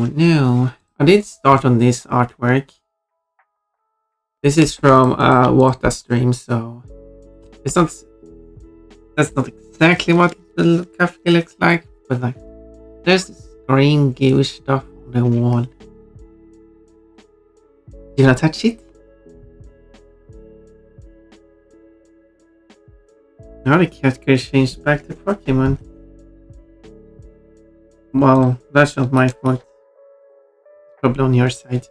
no. I did start on this artwork. This is from Wata stream, so it's not. That's not exactly what the cafe looks like, but like there's this green goo stuff on the wall. You wanna touch it? Now the category changed back to Pokemon. Well, that's not my fault. Probably on your side.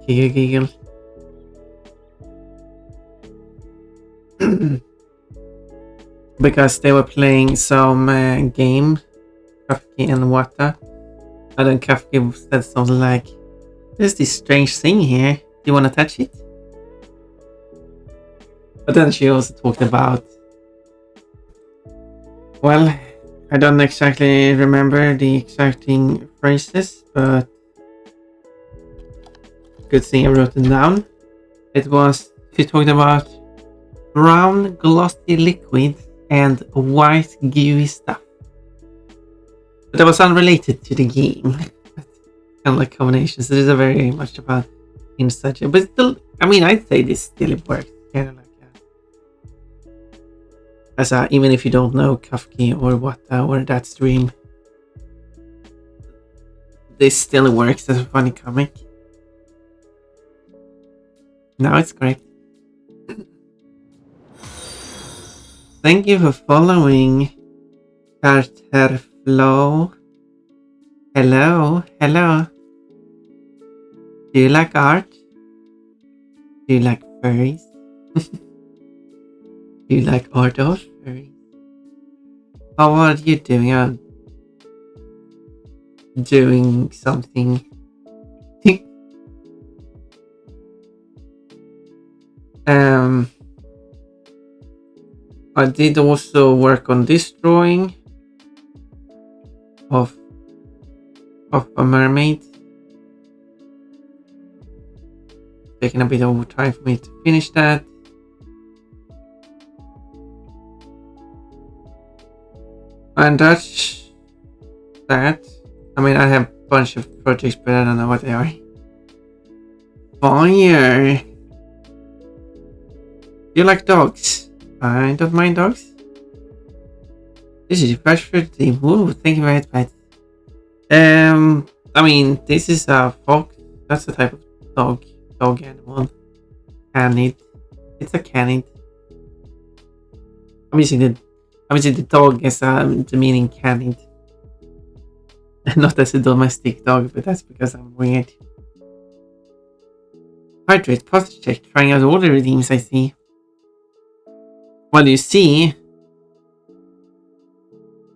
Giggle giggle. Because they were playing some game, Kafki and Wata. And then Kafki said something like, there's this strange thing here. Do you want to touch it? But then she also talked about, well, I don't exactly remember the exacting phrases, but good thing I wrote it down. She talked about brown glossy liquid and white gooey stuff. But that was unrelated to the game. Kind of like combinations. So there's a very much about inside joke. But still, I mean, I'd say this still works. Kind of like as even if you don't know Kafki or Wata or that stream, this still works as a funny comic. Now it's great. Thank you for following, Carter Flow. Hello, hello. Do you like art? Do you like furries? Do you like art or furries? How are you doing? I'm doing something. I did also work on this drawing of a mermaid. Taking a bit of time for me to finish that. And that's that. I mean, I have a bunch of projects, but I don't know what they are. Fire! You like dogs? I don't mind dogs. This is your first birthday. Ooh, thank you very much. I mean, this is a fox. That's the type of dog animal. Canid. It's a canid. I'm using the dog as the meaning canid. Not as a domestic dog, but that's because I'm weird. Hydrate, posture check, trying out all the redeems I see. Well, you see,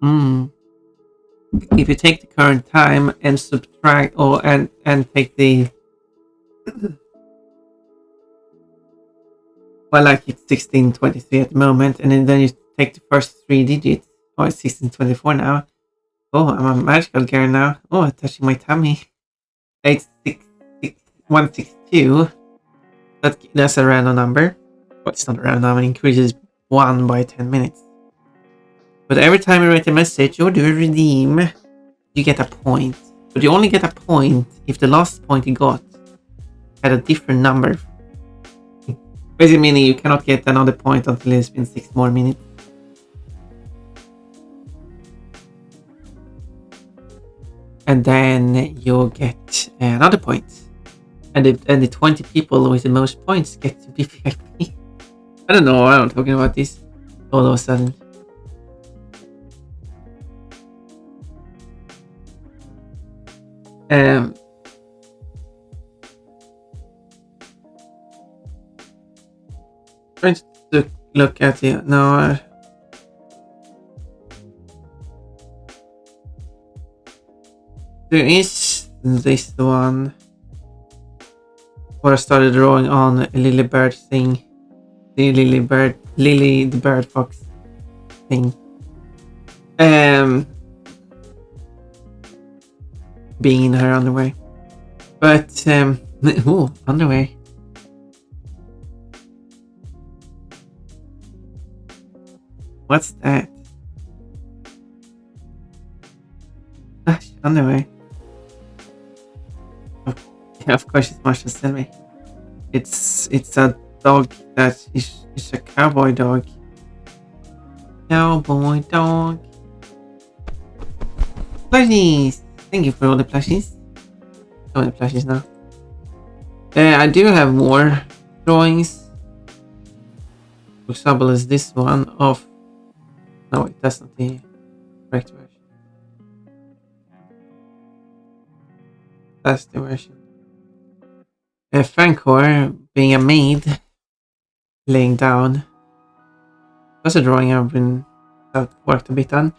if you take the current time and subtract and take the well, like it's 1623 at the moment, and then you take the first 3 digits. Oh, it's 1624 now. Oh, I'm a magical girl now. Oh, touching my tummy. 162. That's a random number. Well, it's not a random number. It increases 1 by 10 minutes. But every time you write a message or do a redeem, you get a point. But you only get a point if the last point you got had a different number. Basically meaning you cannot get another point until it's been 6 more minutes. And then you'll get another point. And the 20 people with the most points get to be VIP. I don't know why I'm talking about this all of a sudden. Trying to look at it now. There is this one where I started drawing on a Lily Bird thing. The Lily the Bird Fox thing. Being in her underwear. But, ooh, underwear. What's that? Anyway. Yeah, of course it's Marshall Selby. It's a dog that is a cowboy dog. Cowboy dog. Plushies! Thank you for all the plushies. So many plushies now. I do have more drawings. For example, is this one of... No, wait, that's not the correct version. That's the version. Francor being a maid, laying down. That's a drawing I've worked a bit on.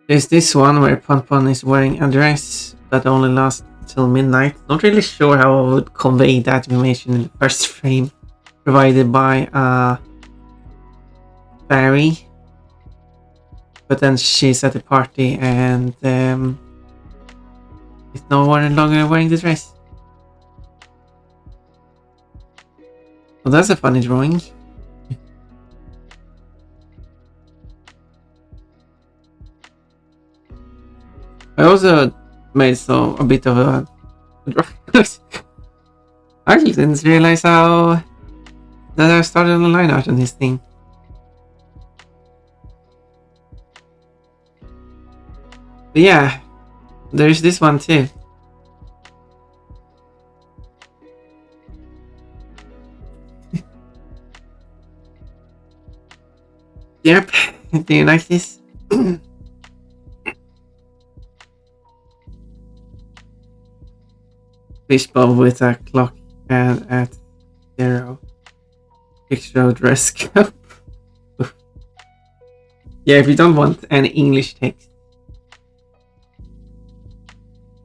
There's this one where Pon is wearing a dress that only lasts till midnight. Not really sure how I would convey that information in the first frame, provided by a fairy. But then she's at the party and it's no longer wearing the dress. Well, that's a funny drawing. I also made a bit of a I actually didn't realize that I started on the line art on this thing. But yeah, there's this one too. Yep, do you like this? Fishbowl with a clock and at 0. Picture dress cup. Yeah, if you don't want any English text.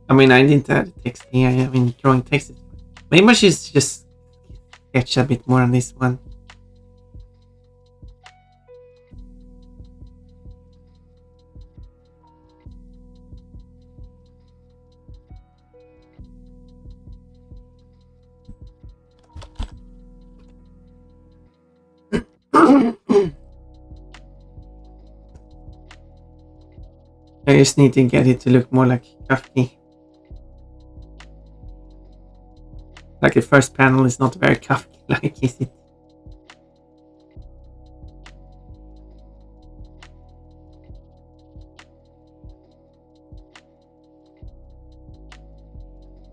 I mean, I didn't add text here. I mean, drawing text. Maybe I should just sketch a bit more on this one. I just need to get it to look more like Kafka. Like the first panel is not very Kafka-like, is it?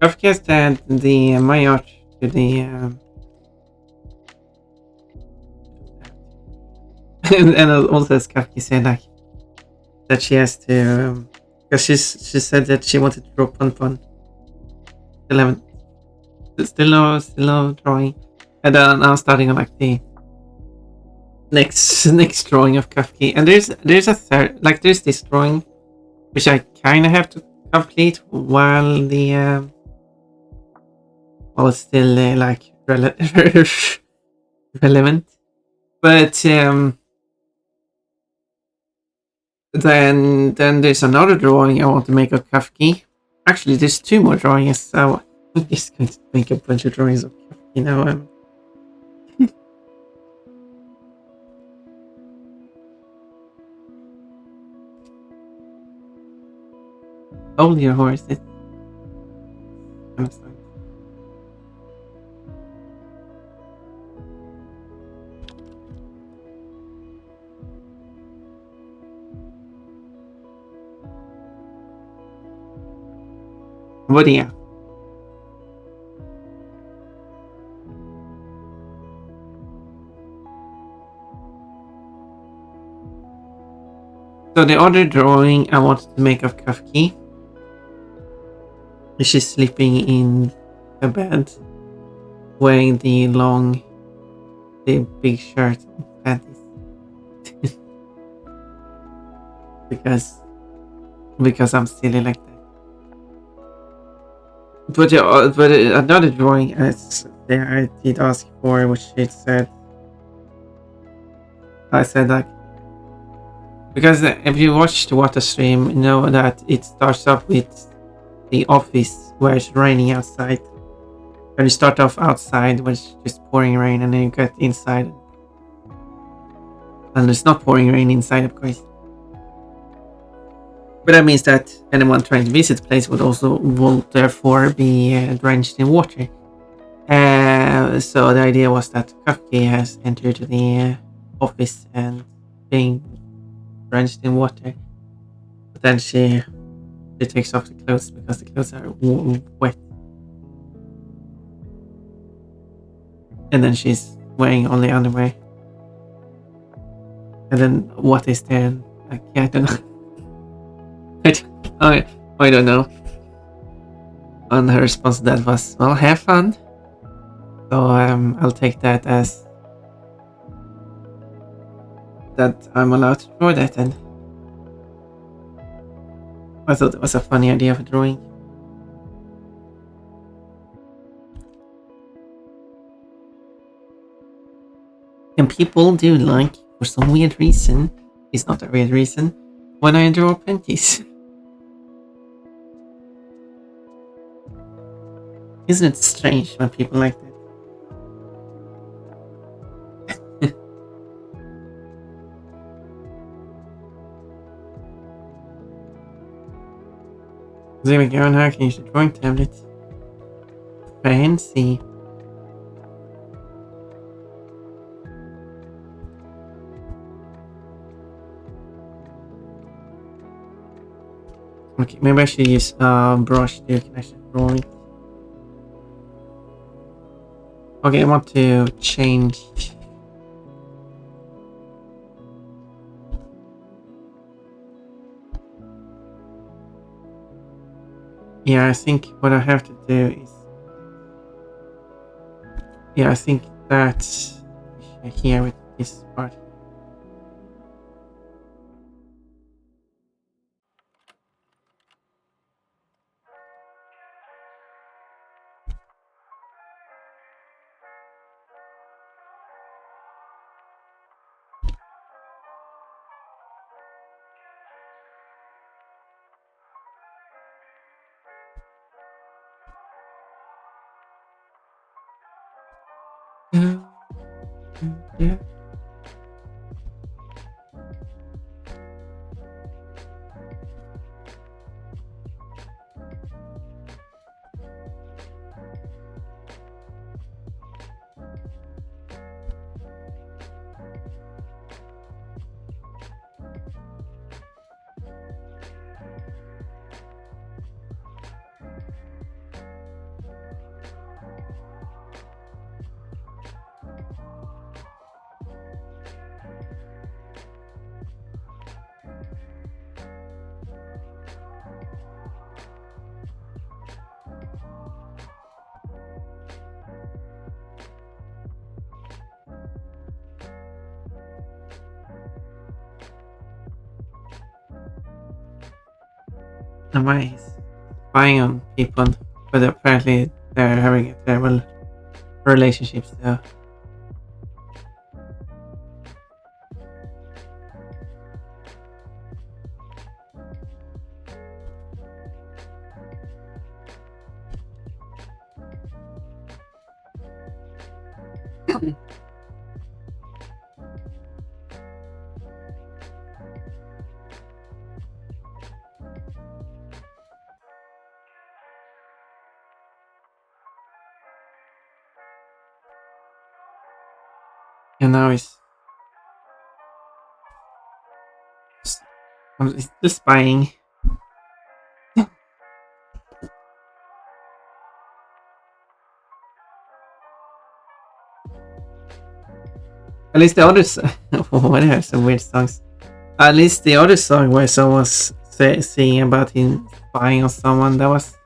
Kafka said my art to the and also as Kafka said like that she has to because she said that she wanted to draw Pon. Still no drawing, and now I'm starting on like the next drawing of Kafka, and there's a third, like there's this drawing which I kind of have to complete while it's still like relevant, but then there's another drawing I want to make of Kafka. Actually, there's 2 more drawings, so I'm just going to make a bunch of drawings of Kafka now. Hold your horses. I'm sorry. But yeah. So the other drawing I wanted to make of Kafka, she's sleeping in a bed, wearing the big shirt and panties. because I'm silly like that. But another drawing I did ask for, which it said, I said like, because if you watch the water stream, you know that it starts off with the office where it's raining outside. And you start off outside when it's just pouring rain, and then you get inside And it's not pouring rain inside, of course. But that means that anyone trying to visit the place will therefore be drenched in water. So the idea was that Kafki has entered the office and being drenched in water. But then she takes off the clothes because the clothes are wet. And then she's wearing only underwear. And then what is there? Like, yeah, I don't know. I don't know. And her response to that was, well, have fun. So I'll take that as that I'm allowed to draw that, and I thought it was a funny idea of a drawing. And people do like, for some weird reason, it's not a weird reason, when I draw panties. Isn't it strange when people like that? There we go, now I can use the drawing tablet. Fancy. Okay, maybe I should use a brush to can actually draw it. Okay, I want to change. Yeah, I think what I have to do is. Yeah, I think that's here with this part. Yeah. Am I spying on people? But apparently they're having a terrible relationship, so. And now it's just spying. At least the others. Why do I have some weird songs? At least the other song where someone was saying about him spying on someone, that was.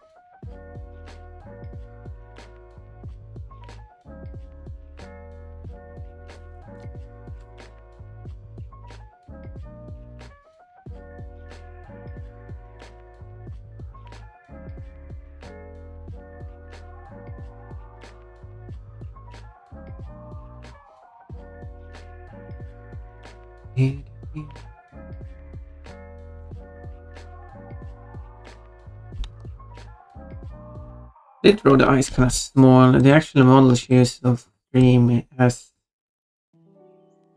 They draw the eyes kind of small. The actual model she used of Dream has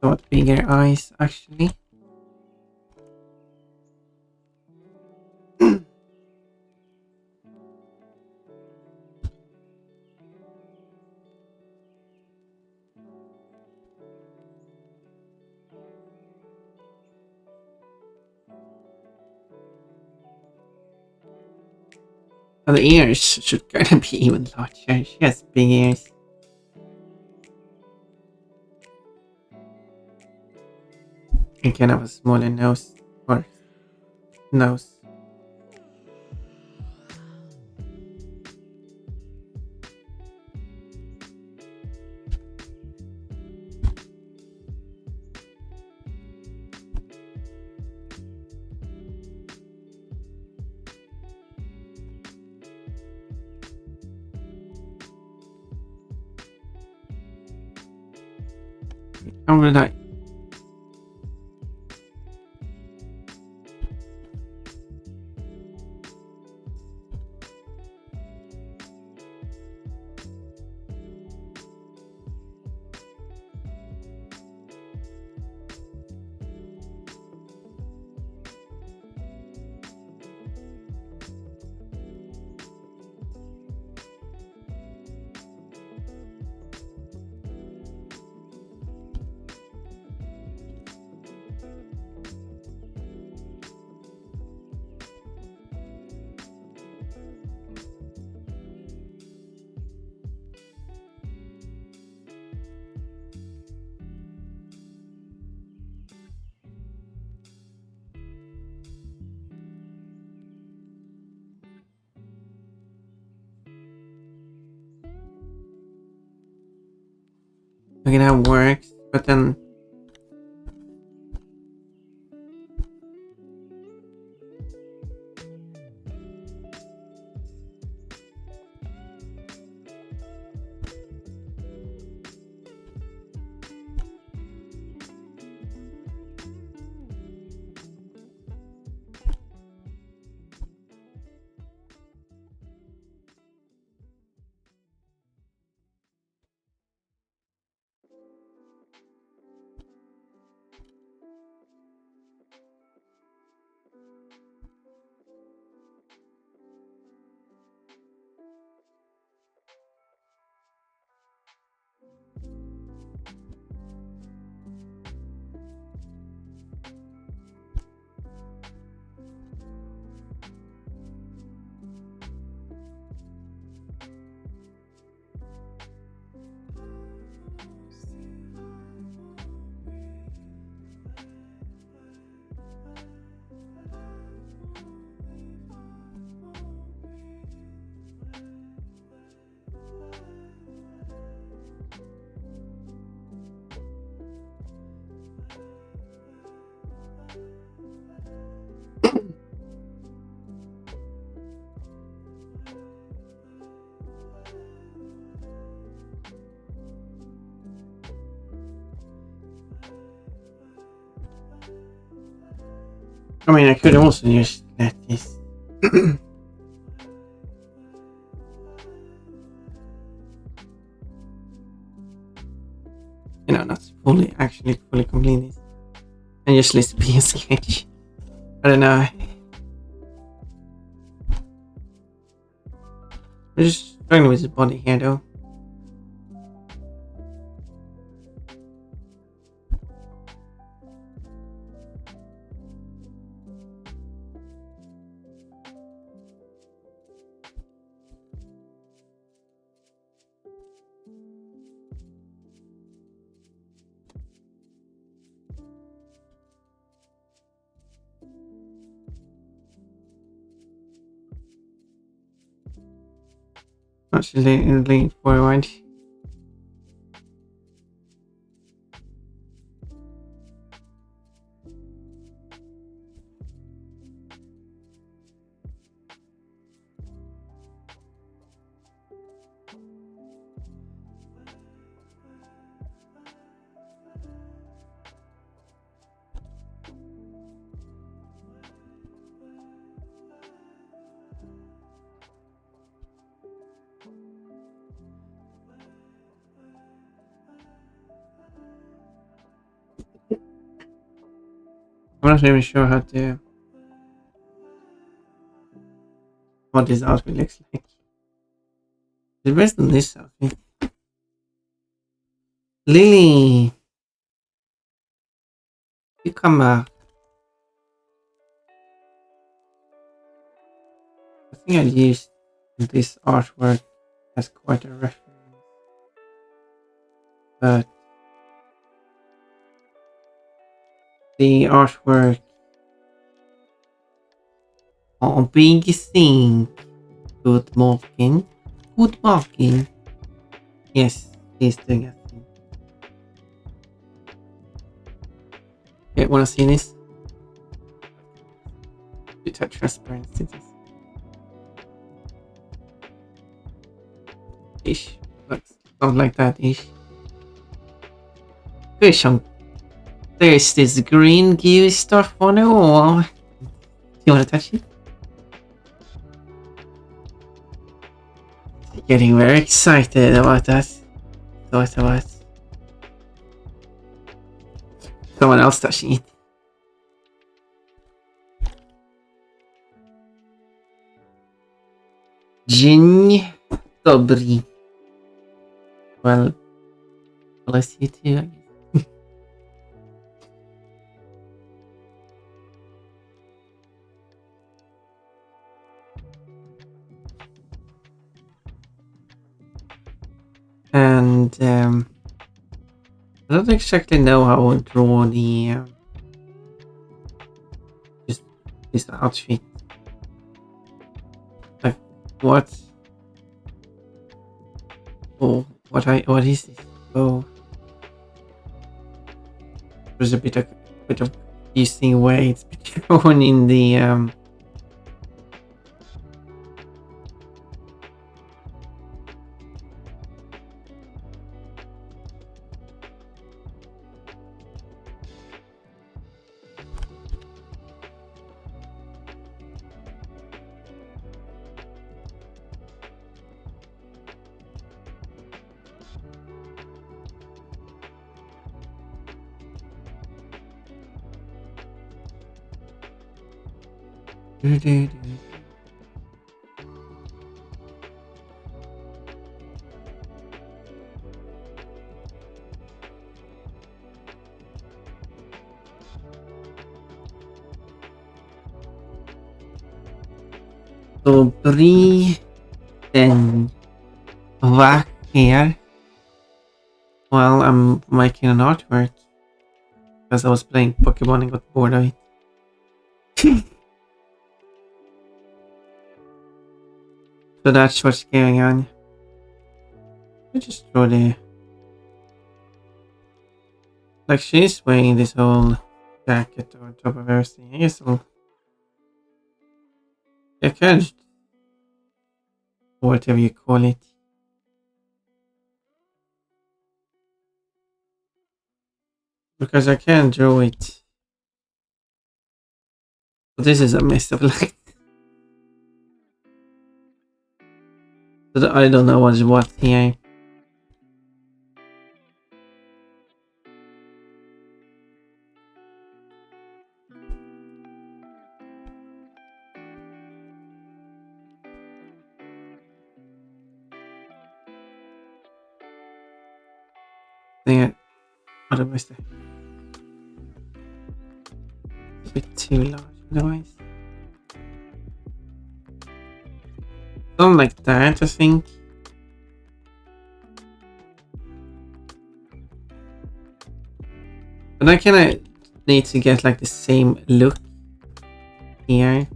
Somewhat bigger eyes, actually. And the ears should kind of be even larger. She has big ears. And kind of a smaller nose. Or nose. I'm really like. Look at how it works. But then. I mean, I could also use this. You know, not fully, actually fully complete this. And just list P and sketch. I don't know. I'm just struggling with his body here though. Actually, lean forward. I'm not even sure what this outfit looks like. The best on this outfit. Lily, you come back. I think I used this artwork as quite a reference, but the artwork on Big Thing. Good morning. Good morning. Yes, he's doing a thing. Okay, wanna see this? Bit of transparency. Ish. Looks something like that ish. Fish on. There's this green gooey stuff on the wall. You wanna touch it? Getting very excited about that. Thought about someone else touching it. Dzień dobry. Well, bless you too, I guess. And I don't exactly know how to draw the just this outfit. Like what? Oh, what is this? Oh, there's a bit of confusing way it's been drawn in the Dobry den back here while I'm making an artwork because I was playing Pokemon and got bored of it. So that's what's going on. I just draw the like she's wearing this whole jacket on top of everything. I guess I can whatever you call it. Because I can draw it. But this is a mess of light. So I don't know what's what here. There. Otherwise, it's a bit too large. Otherwise, something like that, I think. But I kind of need to get like the same look here.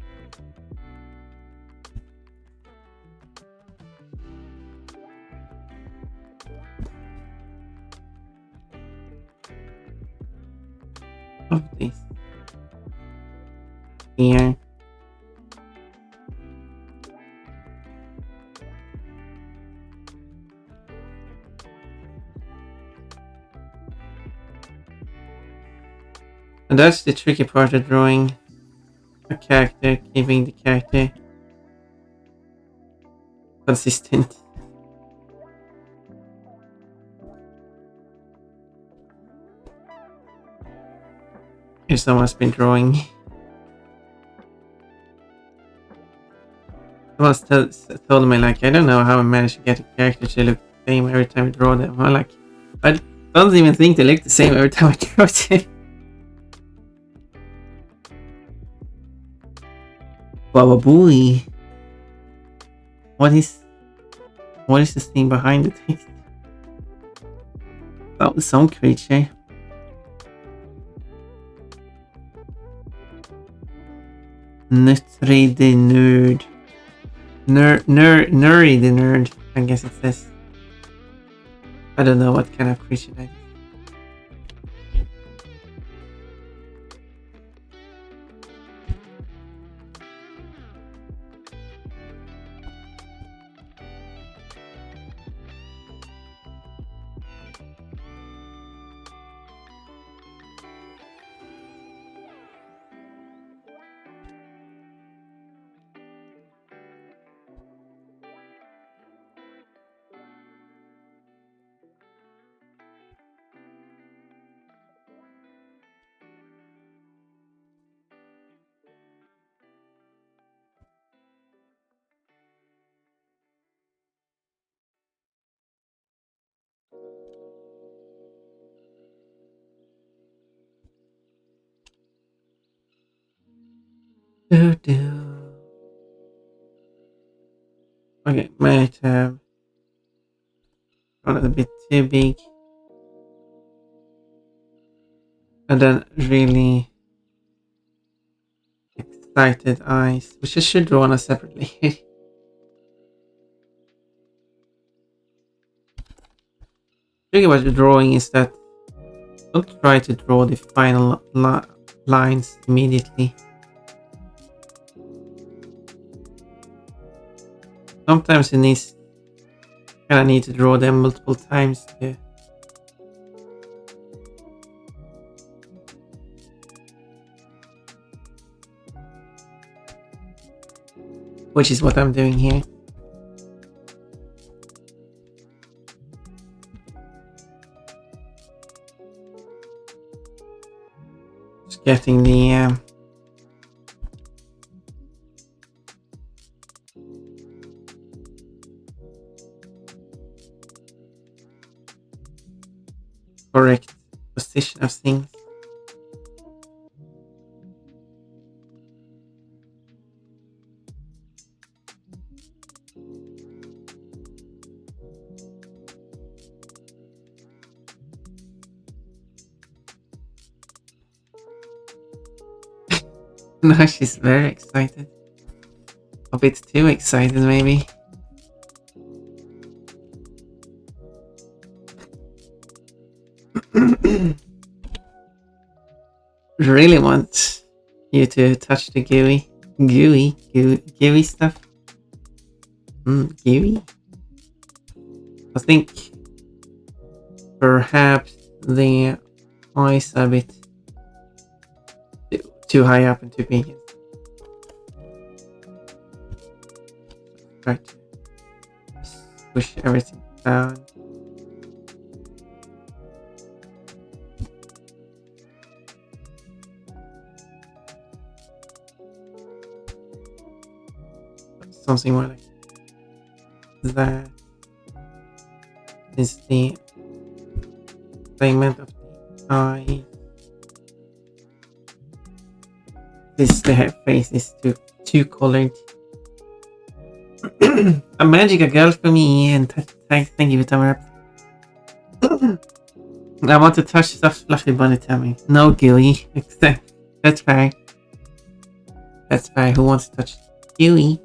Of this here. And that's the tricky part of drawing a character, keeping the character consistent. If someone's been drawing. Someone told me, like, I don't know how I managed to get a character to look the same every time I draw them. I'm like, I don't even think they look the same every time I draw them. Baba Booey. What is the thing behind the text? That was some creature. Nutri the nerd. Nuri the nerd, I guess it says. I don't know what kind of creature that is. Okay, might have got a bit too big. And then really excited eyes, which I should draw on separately. The thing about the drawing is that don't try to draw the final lines immediately. Sometimes you need to draw them multiple times to which is what I'm doing here. Just getting the correct position of things. Now she's very excited. A bit too excited, maybe. Really want you to touch the gooey stuff. Gooey. I think perhaps the eyes are a bit too high up and too big. Try to push everything down. Something more like that is the segment of the eye. The head face is too colored. A magical girl for me, and thank you, Tamara. I want to touch stuff fluffy bunny tummy. No gooey. That's fine. That's fine. Who wants to touch gooey?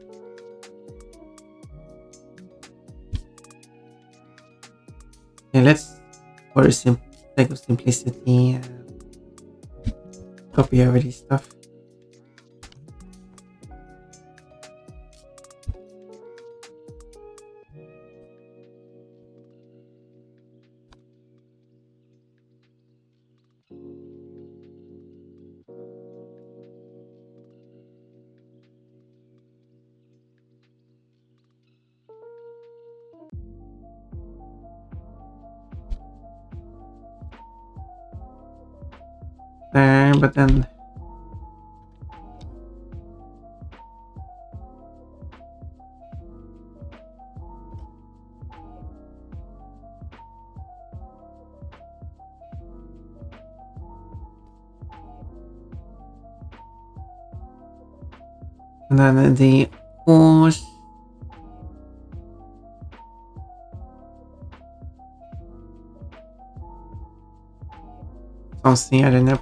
Okay, let's, for the sake of simplicity, copy over this stuff. there, but then the horse. Something I don't know.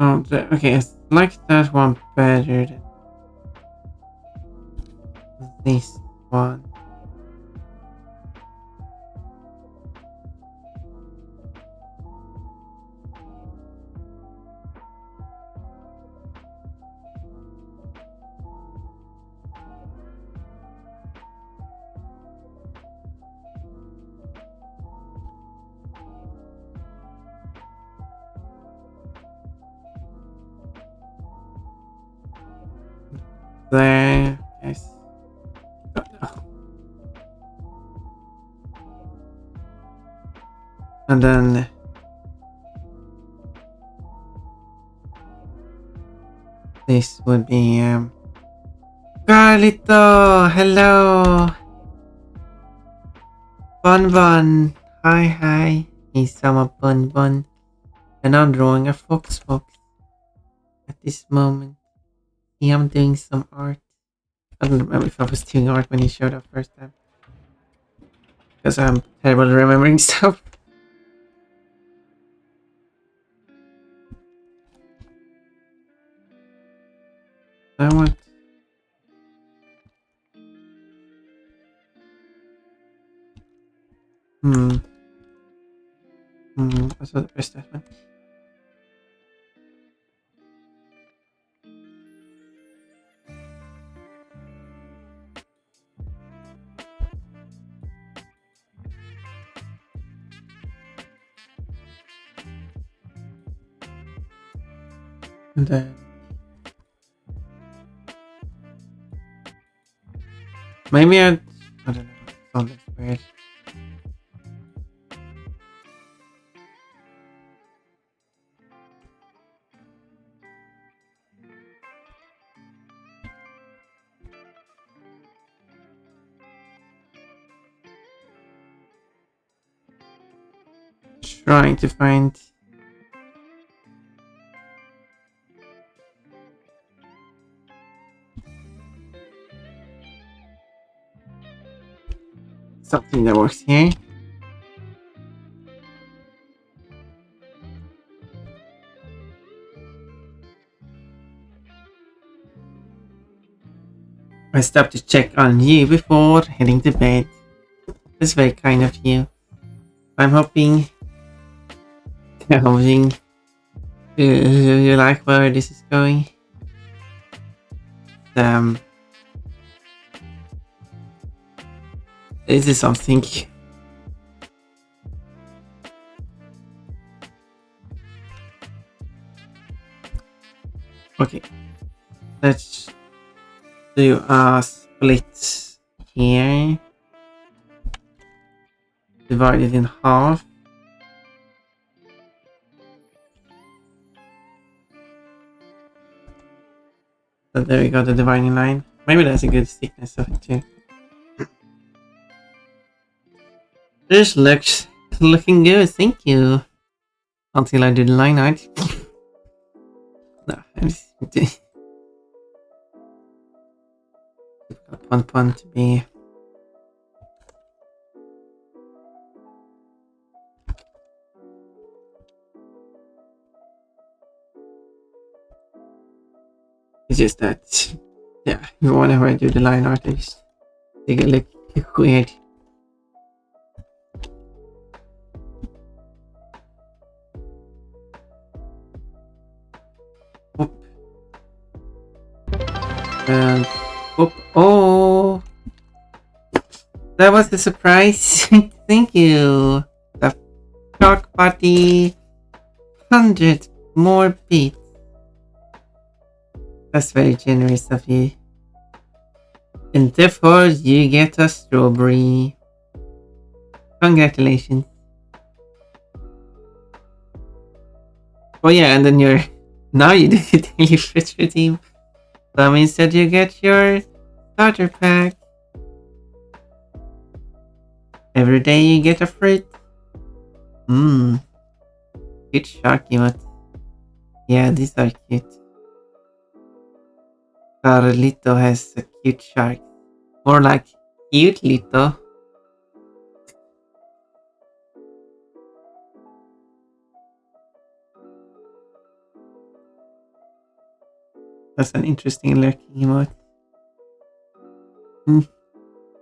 Oh, okay, I like that one better than this one. There, yes. And then this would be Carlito, hello. Bun Bun, hi. He's Summer Bun Bun, and I'm drawing a fox at this moment. See, I'm doing some art. I don't remember if I was doing art when he showed up first time, because I'm terrible at remembering stuff. I want. That's what the best that one. And then maybe I don't know. Something weird. Trying to find something that works here. I stopped to check on you before heading to bed. That's very kind of you. I'm hoping you like where this is going. This is something. Okay, let's do a split here. Divide it in half. So there we go, the dividing line. Maybe that's a good thickness of it too. This looks looking good, thank you. Until I do the line art. No, I'm just pun to be. It's just that, yeah, whenever I do the line art, I just think it look weird. And whoop. Oh, that was a surprise. Thank you. The Shark Party 100 more beats. That's very generous of you. And therefore, you get a strawberry. Congratulations. Oh yeah, and then you're... Now you do the daily fruit redeem. That means that you get your starter pack. Every day you get a fruit. Mmm. Cute shark emote. Yeah, these are cute. Carlito has a cute shark. More like cute Lito. That's an interesting lurking emote.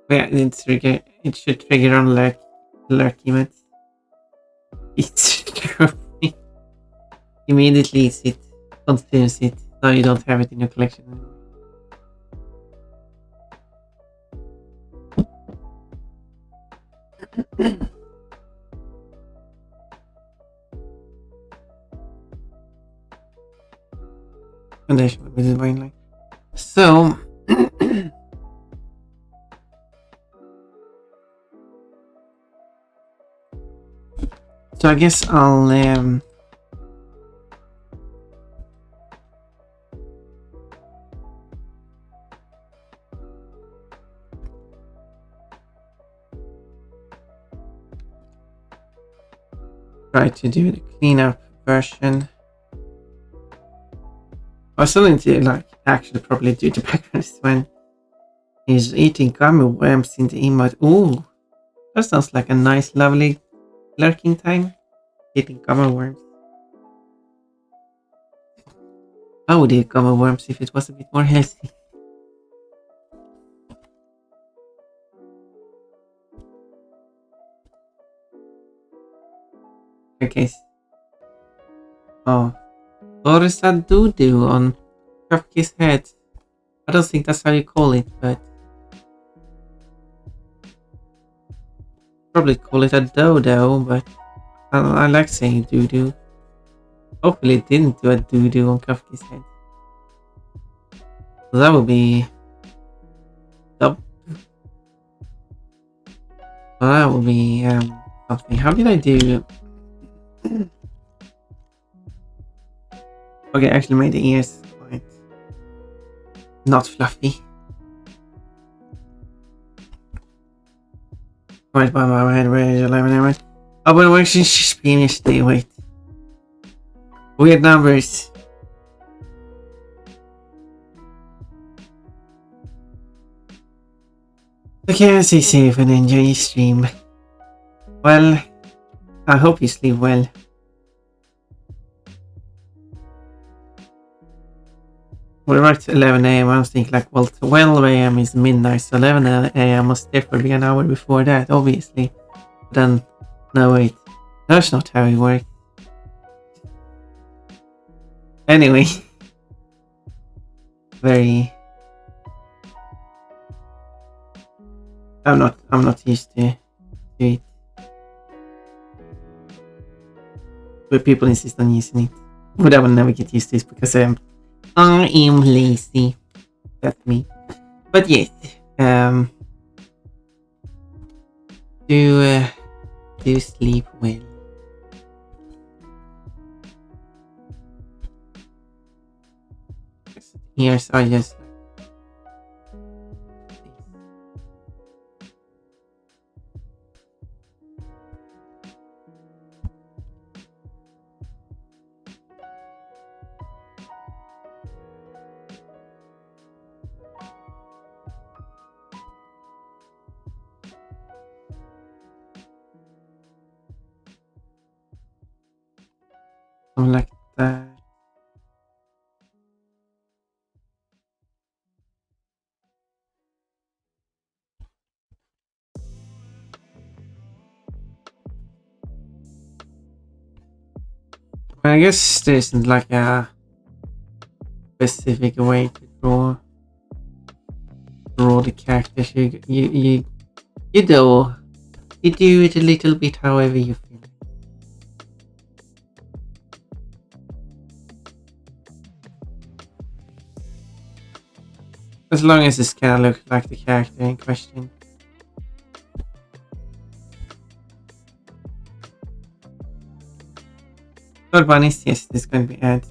Yeah, it should trigger on lurk emotes. It's true. Immediately eats it. Consumes it. Now you don't have it in your collection anymore. Foundation with the wine line. So so I guess I'll try to do the cleanup version. I still need to like actually probably do the background when he's eating gummy worms in the emote. Ooh, that sounds like a nice, lovely lurking time. Eating gummy worms. I would eat gummy worms if it was a bit more healthy. Okay. Oh, what is that doo-doo on Krupke's head? I don't think that's how you call it, but probably call it a dodo, but I like saying doo-doo. Hopefully it didn't do a doo-doo on Krupke's head. So that would be... That would be something. How did I do... Okay, I actually made the ears quite not fluffy. Right by my head, where is 11 hours? Oh, but we're stream yesterday, wait. Weird numbers. Okay, stay safe and enjoy your stream. Well, I hope you sleep well. We're at 11 a.m. I was thinking like, well, 12 a.m. is midnight, so 11 a.m. must therefore be an hour before that, obviously. But then, no wait, that's not how it works. Anyway, very... I'm not used to it. But people insist on using it. But I will never get used to this because I am lazy. That's me. But yes, do sleep well. Ears are just something like that. I guess there isn't like a specific way to draw draw the characters. You do. You do it a little bit however you feel. As long as this kind of looks like the character in question. Third one is yes, this is going to be added.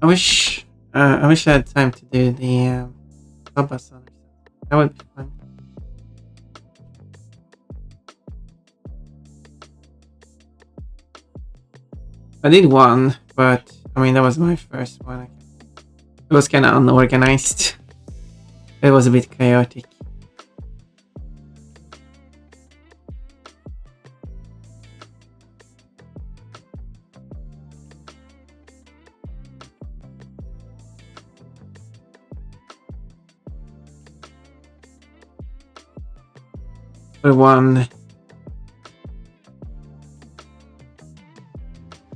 I wish I had time to do the Bubba Son. That would be fun. I did one, but I mean that was my first one. It was kind of unorganized. It was a bit chaotic. One,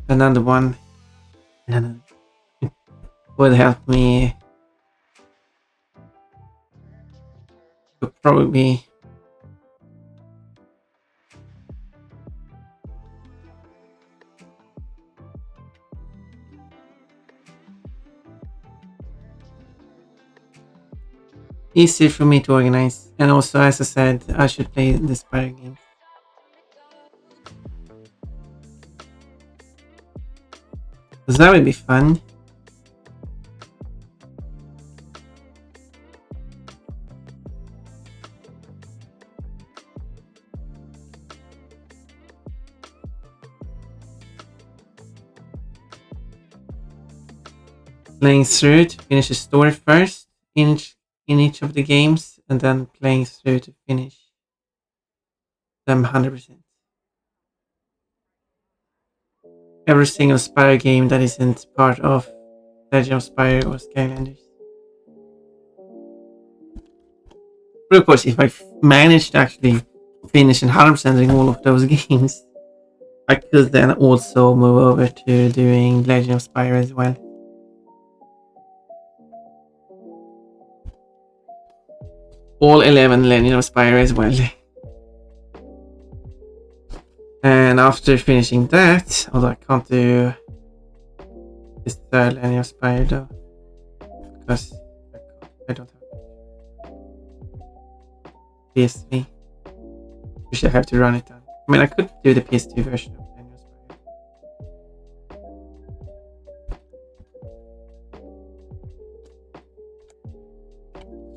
another one, and would help me. Would probably be easier for me to organize. And also, as I said, I should play the Spire game. Because that would be fun. Playing through to finish the story first in each of the games, and then playing through to finish them 100%. Every single Spire game that isn't part of Legend of Spire or Skylanders. But of course, if I manage to actually finish and 100%ing all of those games, I could then also move over to doing Legend of Spire as well. All 11 Legend of Spire as well. And after finishing that, although I can't do this third Legend of Spire though, because I don't have PSV, which I have to run it on. I mean, I could do the PS2 version of Legend of Spire.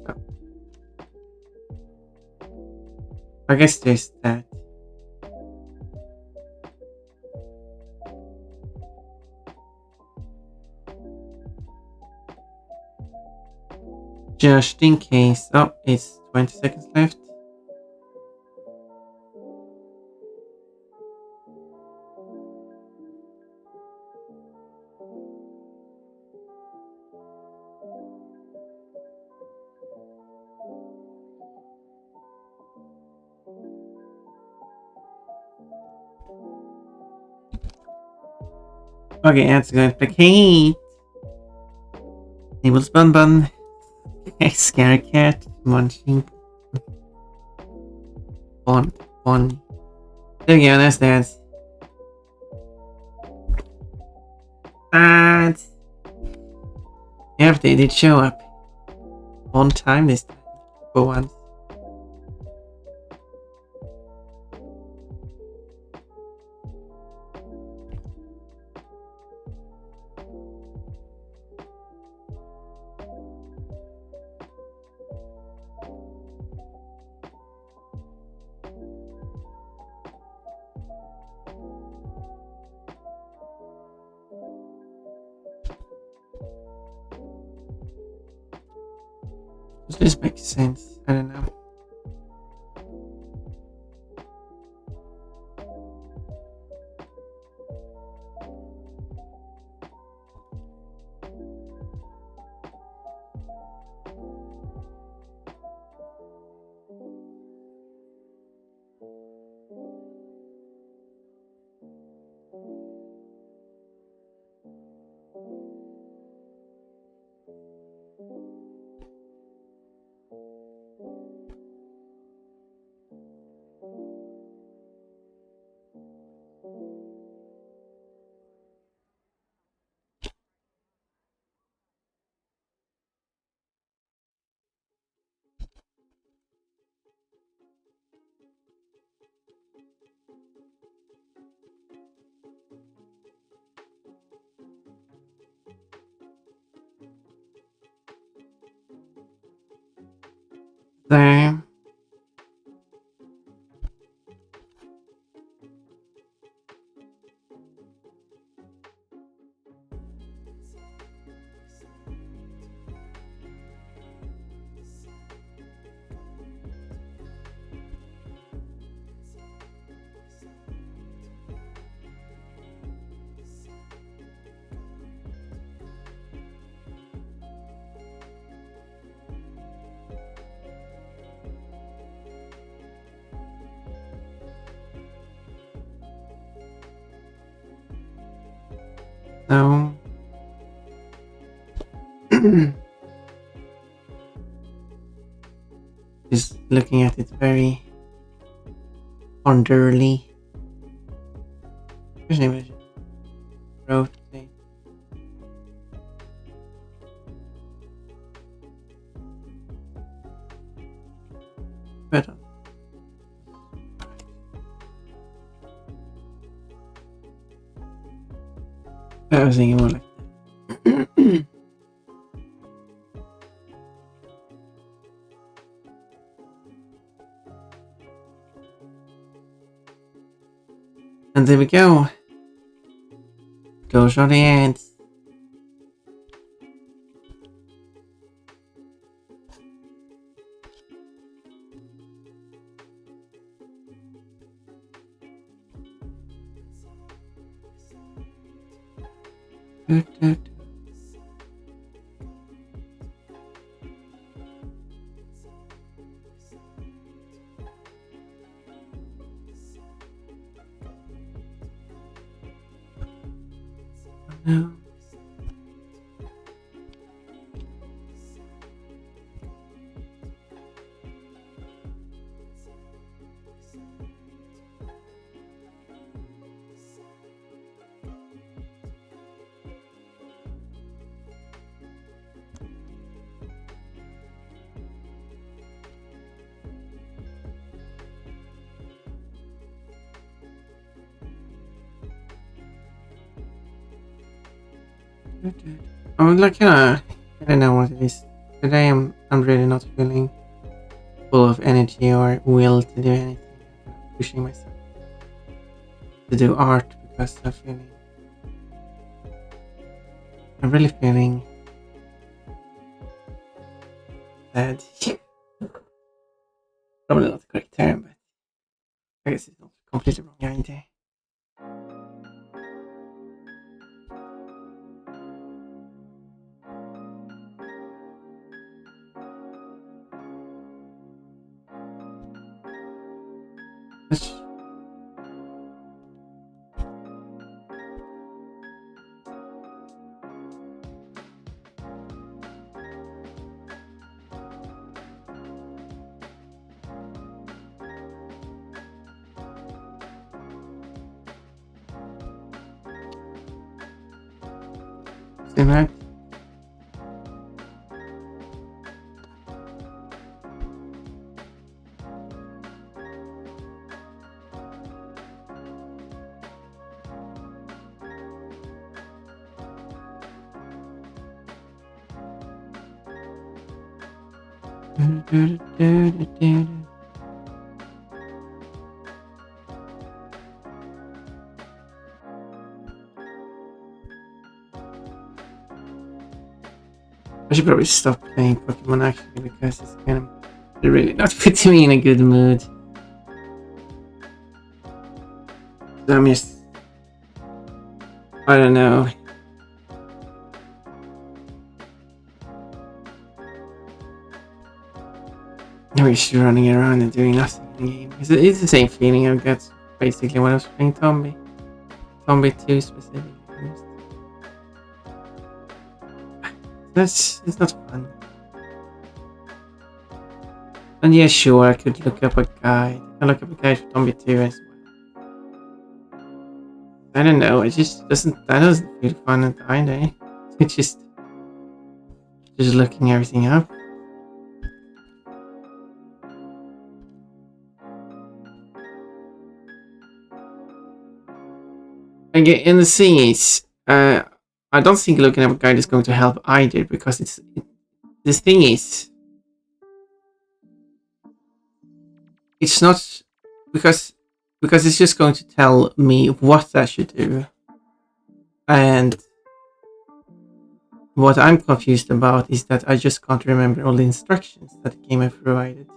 So, I guess there's that. Just in case. Oh, it's 20 seconds left. Okay, that's going to placate. Tables bun bun. Scary cat munching. Bon. There we go, that's that. But yeah, they did show up on time this time for once. Does this make sense? I don't know. there. So just looking at it very ponderly. Rotate. Better. I was thinking more like that. And there we go. Those are the ants. No. I'm like, I don't know what it is. Today I'm really not feeling full of energy or will to do anything. I'm pushing myself to do art because I'm really feeling sad. Probably not the correct term, but I guess it's not completely wrong idea. Let's see that. I should probably stop playing Pokemon actually because it's kind of really not putting me in a good mood. So I'm just, I don't know. I'm just running around and doing nothing in the game. It's the same feeling I got basically when I was playing Tombi. Tombi 2 specifically. It's not fun. And yeah, sure, I could look up a guide. I can look up a guide for Tombi 2 as well. I don't know, it just doesn't feel fun at either. It's just looking everything up. And the thing is, I don't think looking up a guide is going to help either because the thing is, it's not because it's just going to tell me what I should do. And what I'm confused about is that I just can't remember all the instructions that the game has provided.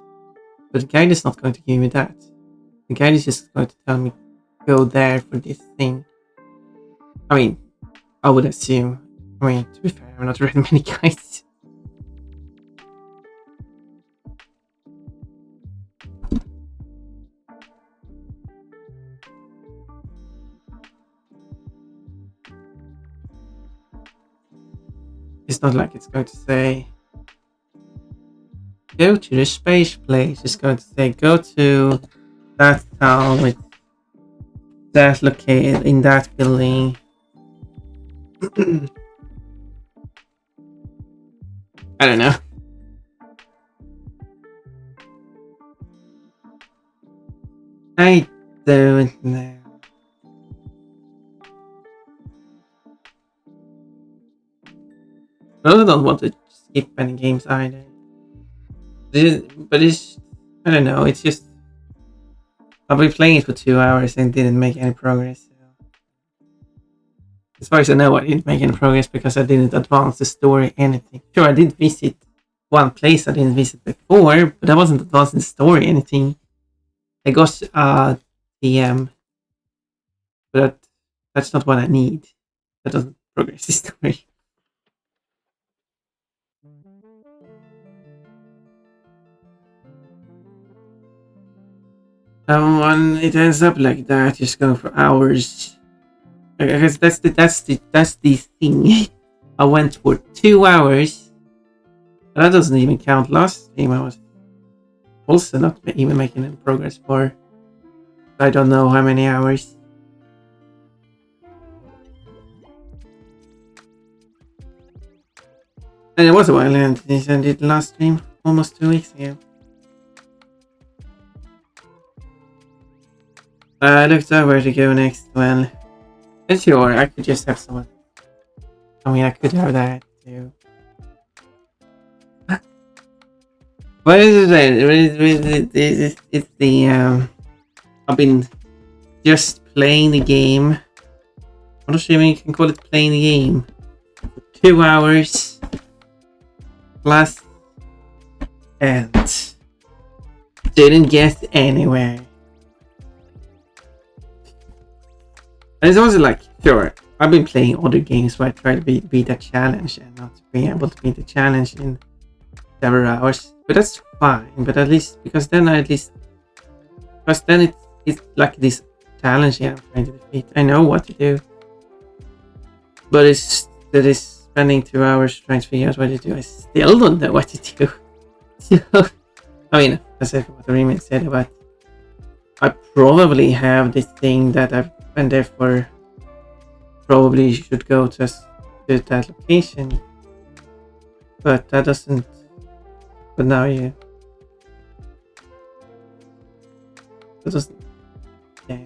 But the guide is not going to give me that. The guide is just going to tell me go there for this thing. I mean, I would assume. I mean, to be fair, I've not read many guides. It's not like it's going to say go to the space place. It's going to say go to that town with that located in that building. I don't know. I don't know. I also don't want to skip any games either. But it's, I don't know, it's just, I've been playing it for 2 hours and didn't make any progress. So. As far as I know, I didn't make any progress because I didn't advance the story anything. Sure, I did visit one place I didn't visit before, but I wasn't advancing the story anything. I got DM, but that's not what I need. That doesn't progress the story. When it ends up like that, just going for hours. I guess that's the thing. I went for 2 hours. That doesn't even count last stream. I was also not even making any progress for I don't know how many hours. And it was a while since I did last stream, almost 2 weeks ago. I looked up where to go next. Well, and sure, I could just have someone. I mean, I could have that too. What is it? It's the I've been just playing the game. I'm not sure if you can call it playing the game. For 2 hours plus, and didn't get anywhere. And it's also like, sure, I've been playing other games where I try to beat that challenge and not being able to beat the challenge in several hours. But that's fine. But at least, because then it's like this challenge I'm trying to defeat. I know what to do. But it's spending 2 hours trying to figure out what to do. I still don't know what to do. So, I mean, as if what the remake said about, I probably have this thing that I've and therefore probably should go to that location, but that doesn't. But now that doesn't. Yeah.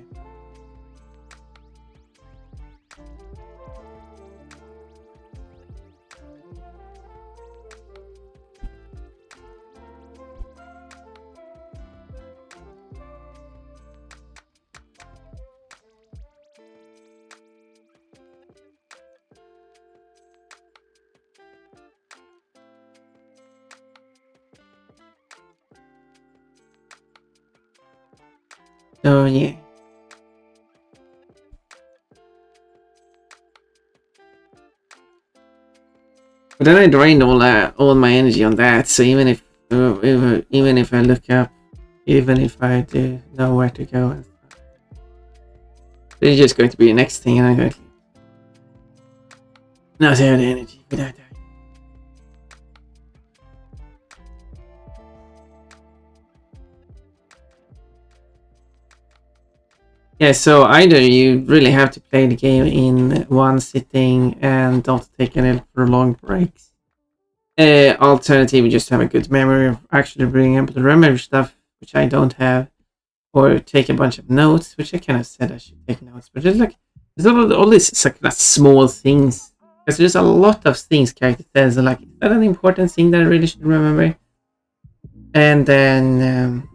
So yeah. But then I drained all my energy on that. So even if I look up, even if I do know where to go and stuff, it's just going to be the next thing, and I'm going to not have the energy for that. Yeah, so either you really have to play the game in one sitting and don't take any prolonged breaks. Alternative, you just have a good memory of actually being able to remember stuff, which I don't have, or take a bunch of notes, which I kind of said I should take notes, but there's all these like small things, because there's a lot of things character says, like, is that an important thing that I really should remember? And then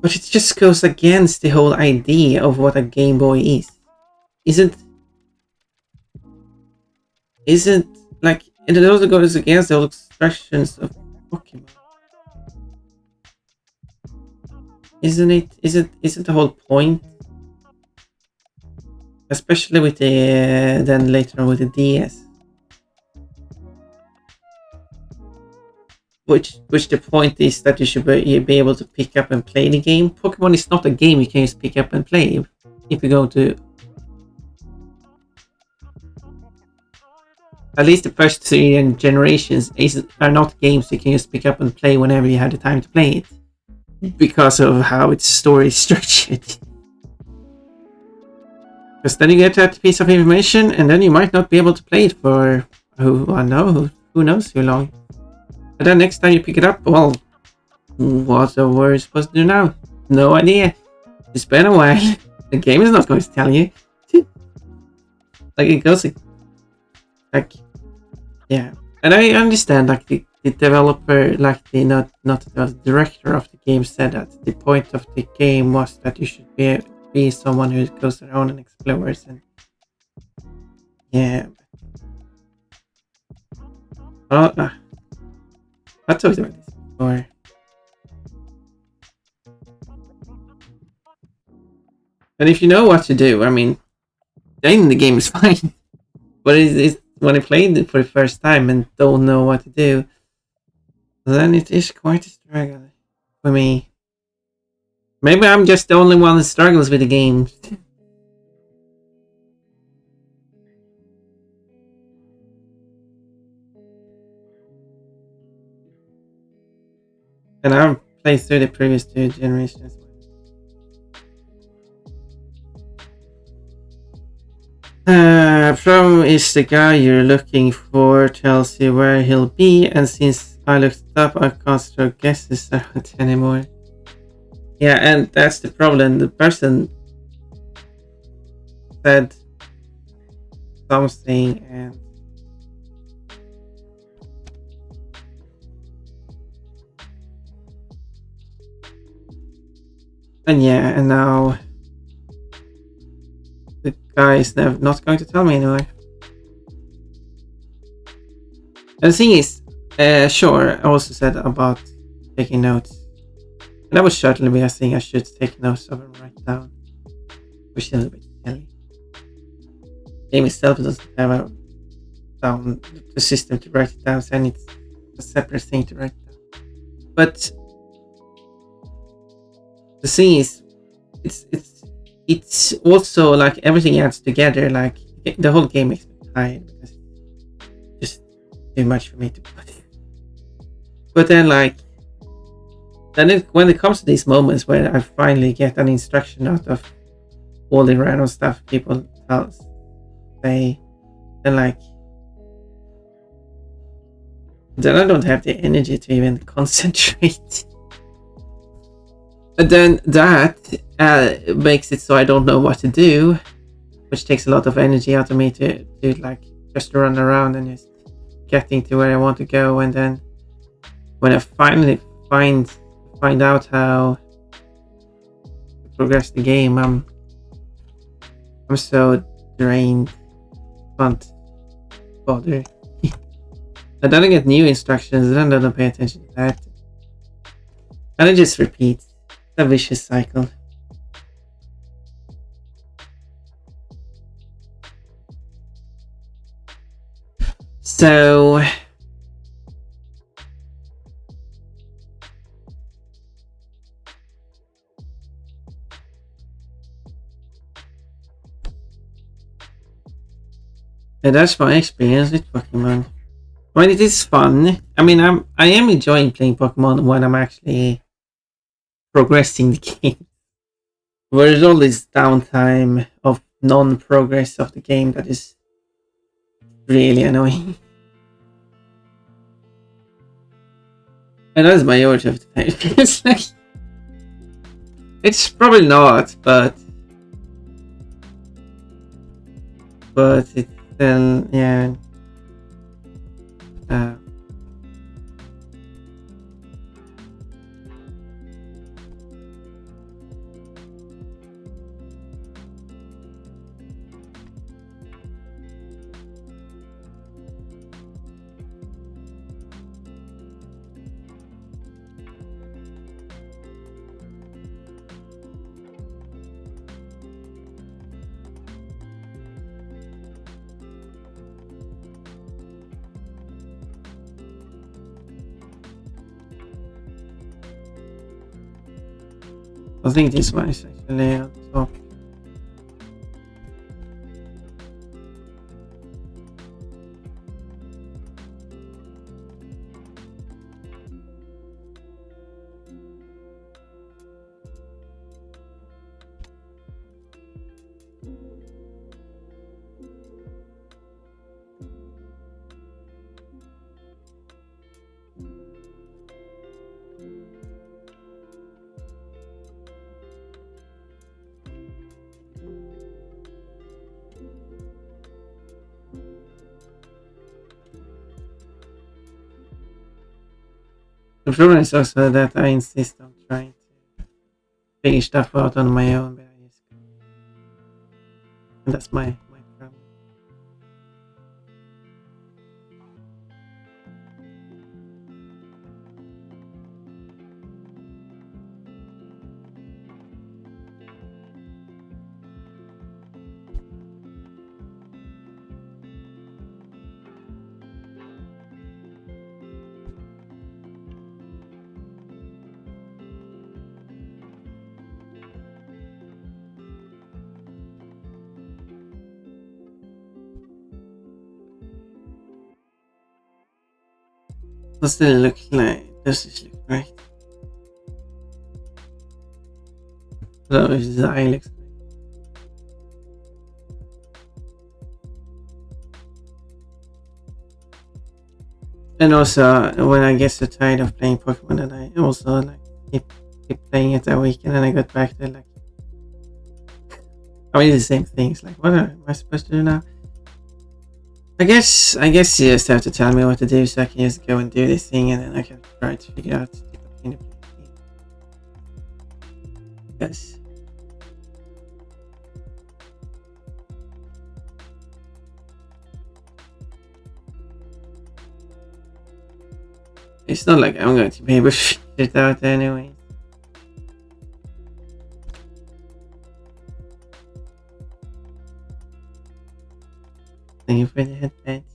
But it just goes against the whole idea of what a Game Boy is. Isn't like and it also goes against the whole expressions of Pokemon. Isn't it? Isn't the whole point? Especially with the then later on with the DS. Which the point is that you should be able to pick up and play the game. Pokemon is not a game you can just pick up and play. If you go to at least the first 3 generations are not games you can just pick up and play whenever you have the time to play it. Because of how its story is structured. Because then you get that piece of information and then you might not be able to play it for who knows how long. And then next time you pick it up, well, what are we supposed to do now? No idea. It's been a while. The game is not going to tell you. Like it goes like yeah. And I understand like the developer, like the not the director of the game said that the point of the game was that you should be someone who goes around and explores and yeah. I talked about this before. And if you know what to do, I mean, then the game is fine. But it's when I played it for the first time and don't know what to do, then it is quite a struggle for me. Maybe I'm just the only one that struggles with the game. And I've played through the previous 2 generations. From is the guy you're looking for, tells you where he'll be, and since I looked it up, I can't throw guesses around anymore. Yeah, and that's the problem. The person said something and yeah, and now the guy is not going to tell me anyway. And the thing is, sure, I also said about taking notes. And that would certainly be a thing I should take notes of and write down. Which is a little bit silly. The game itself doesn't have the system to write it down, so it's a separate thing to write down. But the thing is, it's also like everything adds together. Like the whole game makes me tired because it's just too much for me to put. But then, like, when it comes to these moments where I finally get an instruction out of all the random stuff people say, then like, then I don't have the energy to even concentrate. And then that makes it so I don't know what to do, which takes a lot of energy out of me to like just run around and just getting to where I want to go. And then when I finally find out how to progress the game, I'm so drained. Can't bother. And then I get new instructions, and then I don't pay attention to that. And it just repeats. It's a vicious cycle. So and that's my experience with Pokemon. When it is fun, I mean, I am enjoying playing Pokemon when I'm actually progressing the game. There's all this downtime of non-progress of the game that is really annoying. And that's majority of the time. It feels like it's probably not, but it's still, yeah. I think this one is actually on top. The problem is also that I insist on trying to figure stuff out on my own, but and that's my problem. Does it look like? Does this look right? So if the eye looks right. And also, when I get so tired of playing Pokemon, that I also like keep playing it that week, and then I got back to like, I mean, the same things. Like, what am I supposed to do now? I guess you just have to tell me what to do, so I can just go and do this thing, and then I can try to figure out to continue playing. Yes. It's not like I'm going to be able to figure it out anyway. Thank you for the headphones.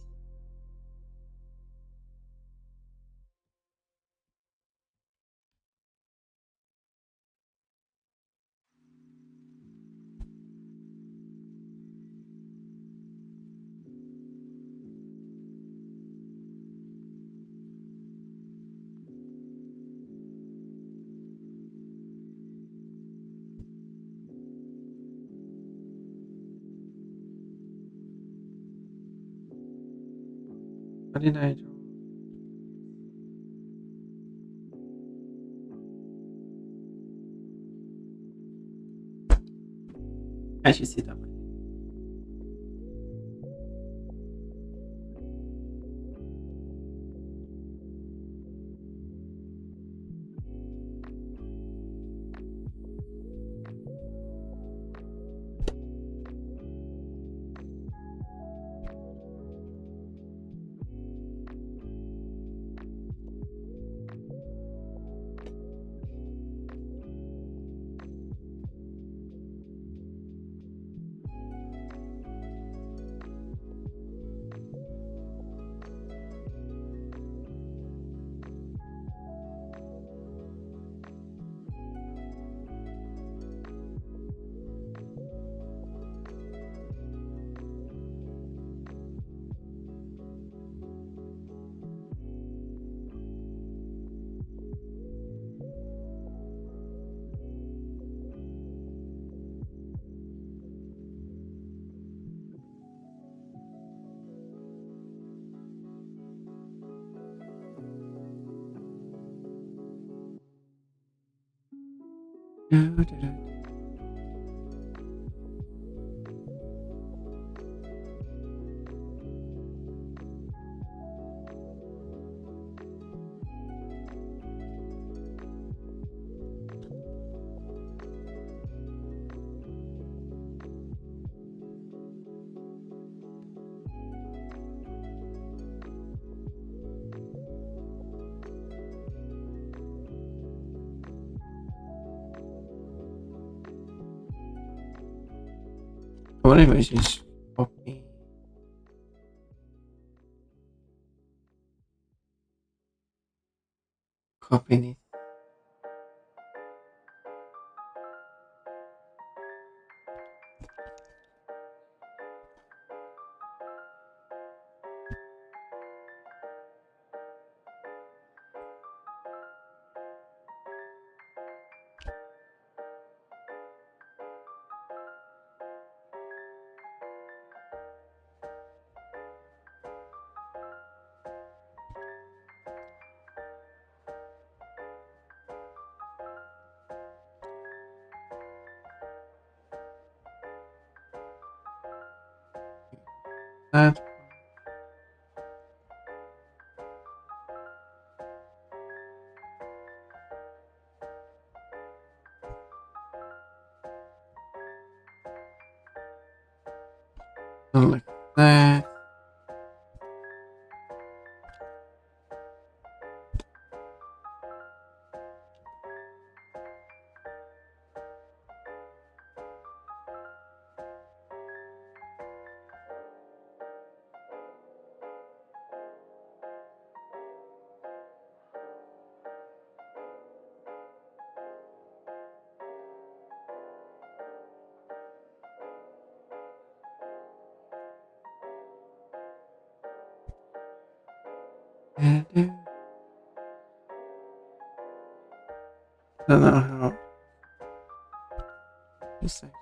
What did I draw? I should sit up. What if I just copy it? that. Like that. I don't know how. Just like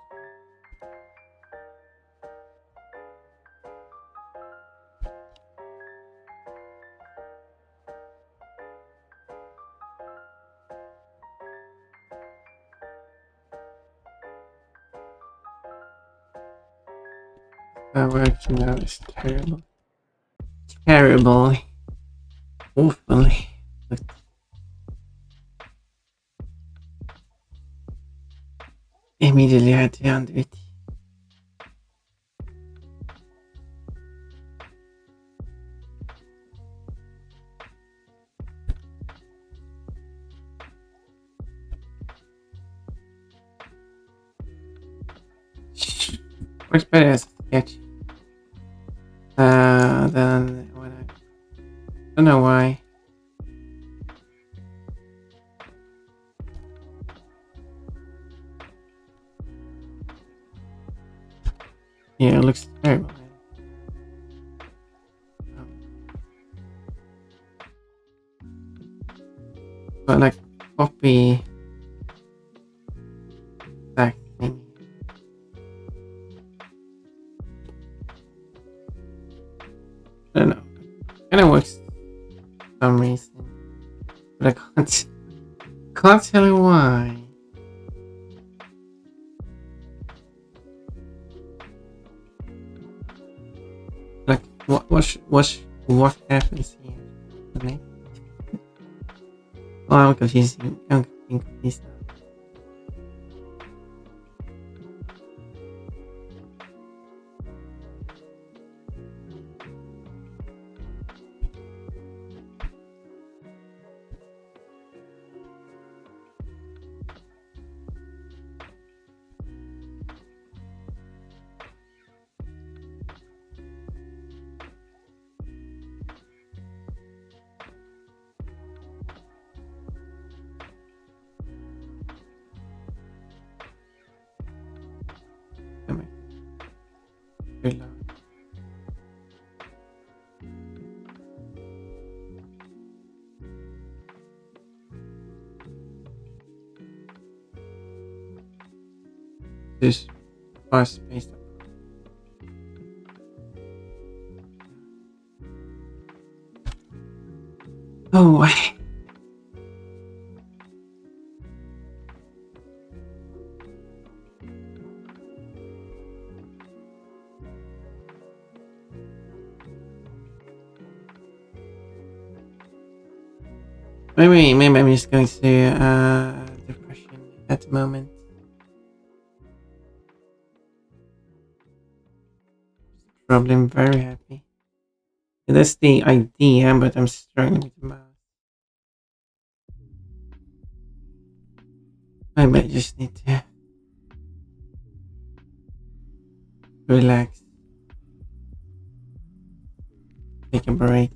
that working now is terrible. Terribly. Awfully. But immediately had to undo it. Works better as a sketch. Then when I don't know why. Yeah, it looks terrible. But like copy that thing. I don't know. Kind of works for some reason, but I can't tell you why. Like what happens here? Okay. Oh, I'm confused. I'm confused now. Very loud. This fast spaced up. Oh, maybe I'm just going to depression at the moment. Probably I'm very happy. That's the idea, but I'm struggling with the mouse. Maybe I just need to relax, take a break.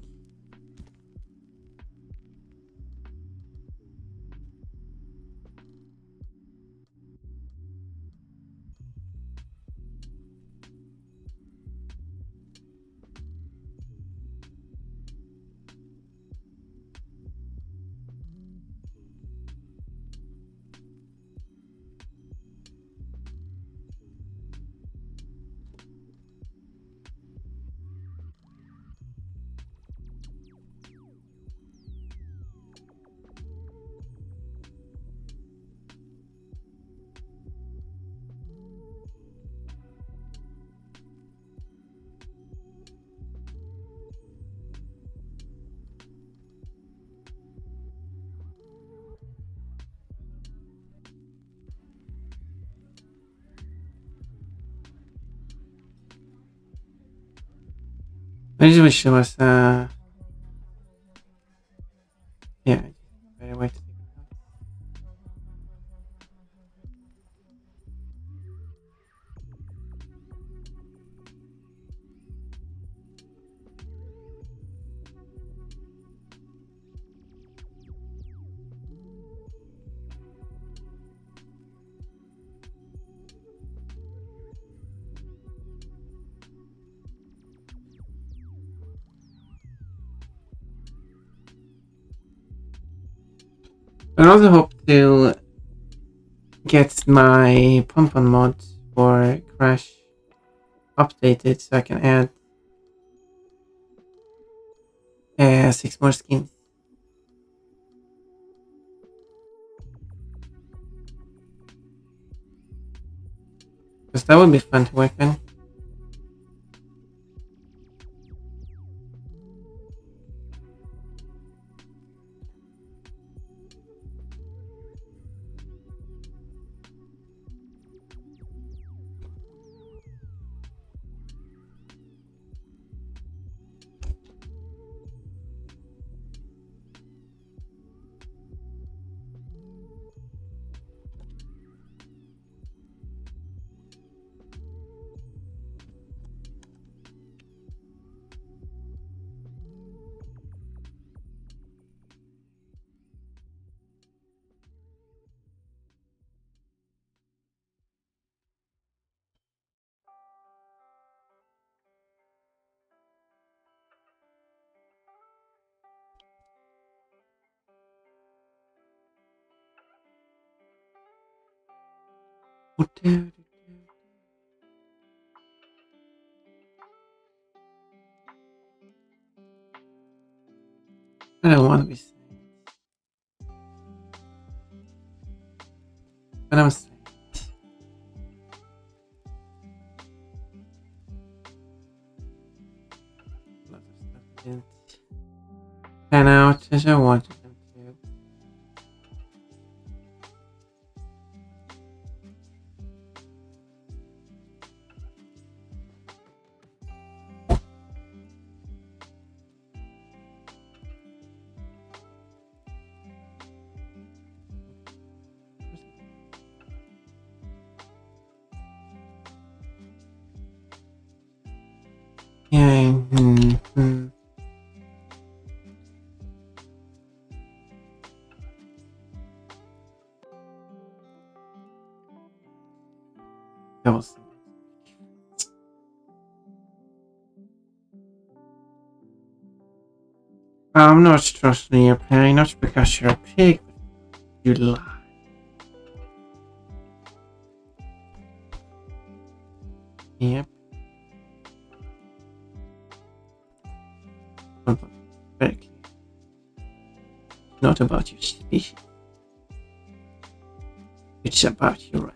I just wish there was yeah, better way to think about it. I also hope to get my Pompon mod for Crash updated so I can add 6 more skins. Because that would be fun to work on. I don't want to be sad. But I'm sad. Lots of stuff didn't pan out as I wanted them to. Yeah. That was. I'm not trusting your playing, not because you're a pig, but you lie. Yep. Very clear. It's not about your species. It's about your right.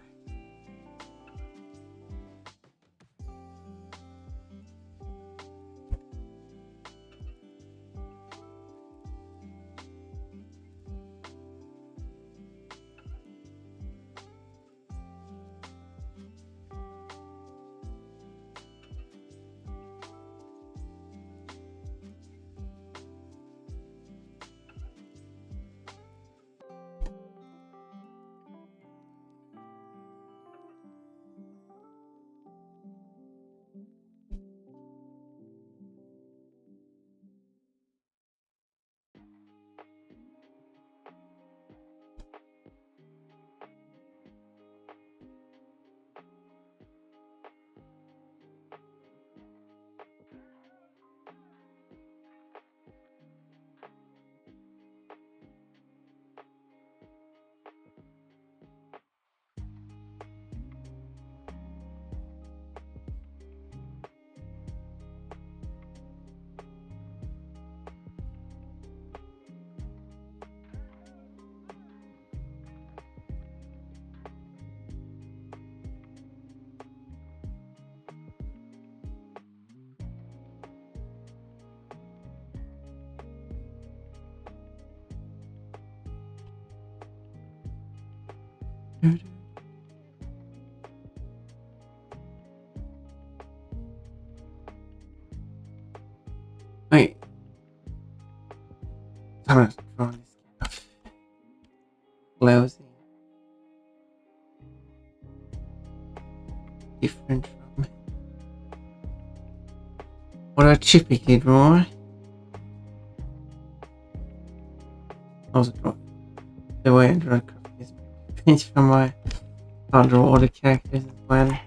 Wait. I'm gonna draw this off. Closing. Different from what I typically draw. Also draw the way I draw is changed from my how I draw all the characters as well.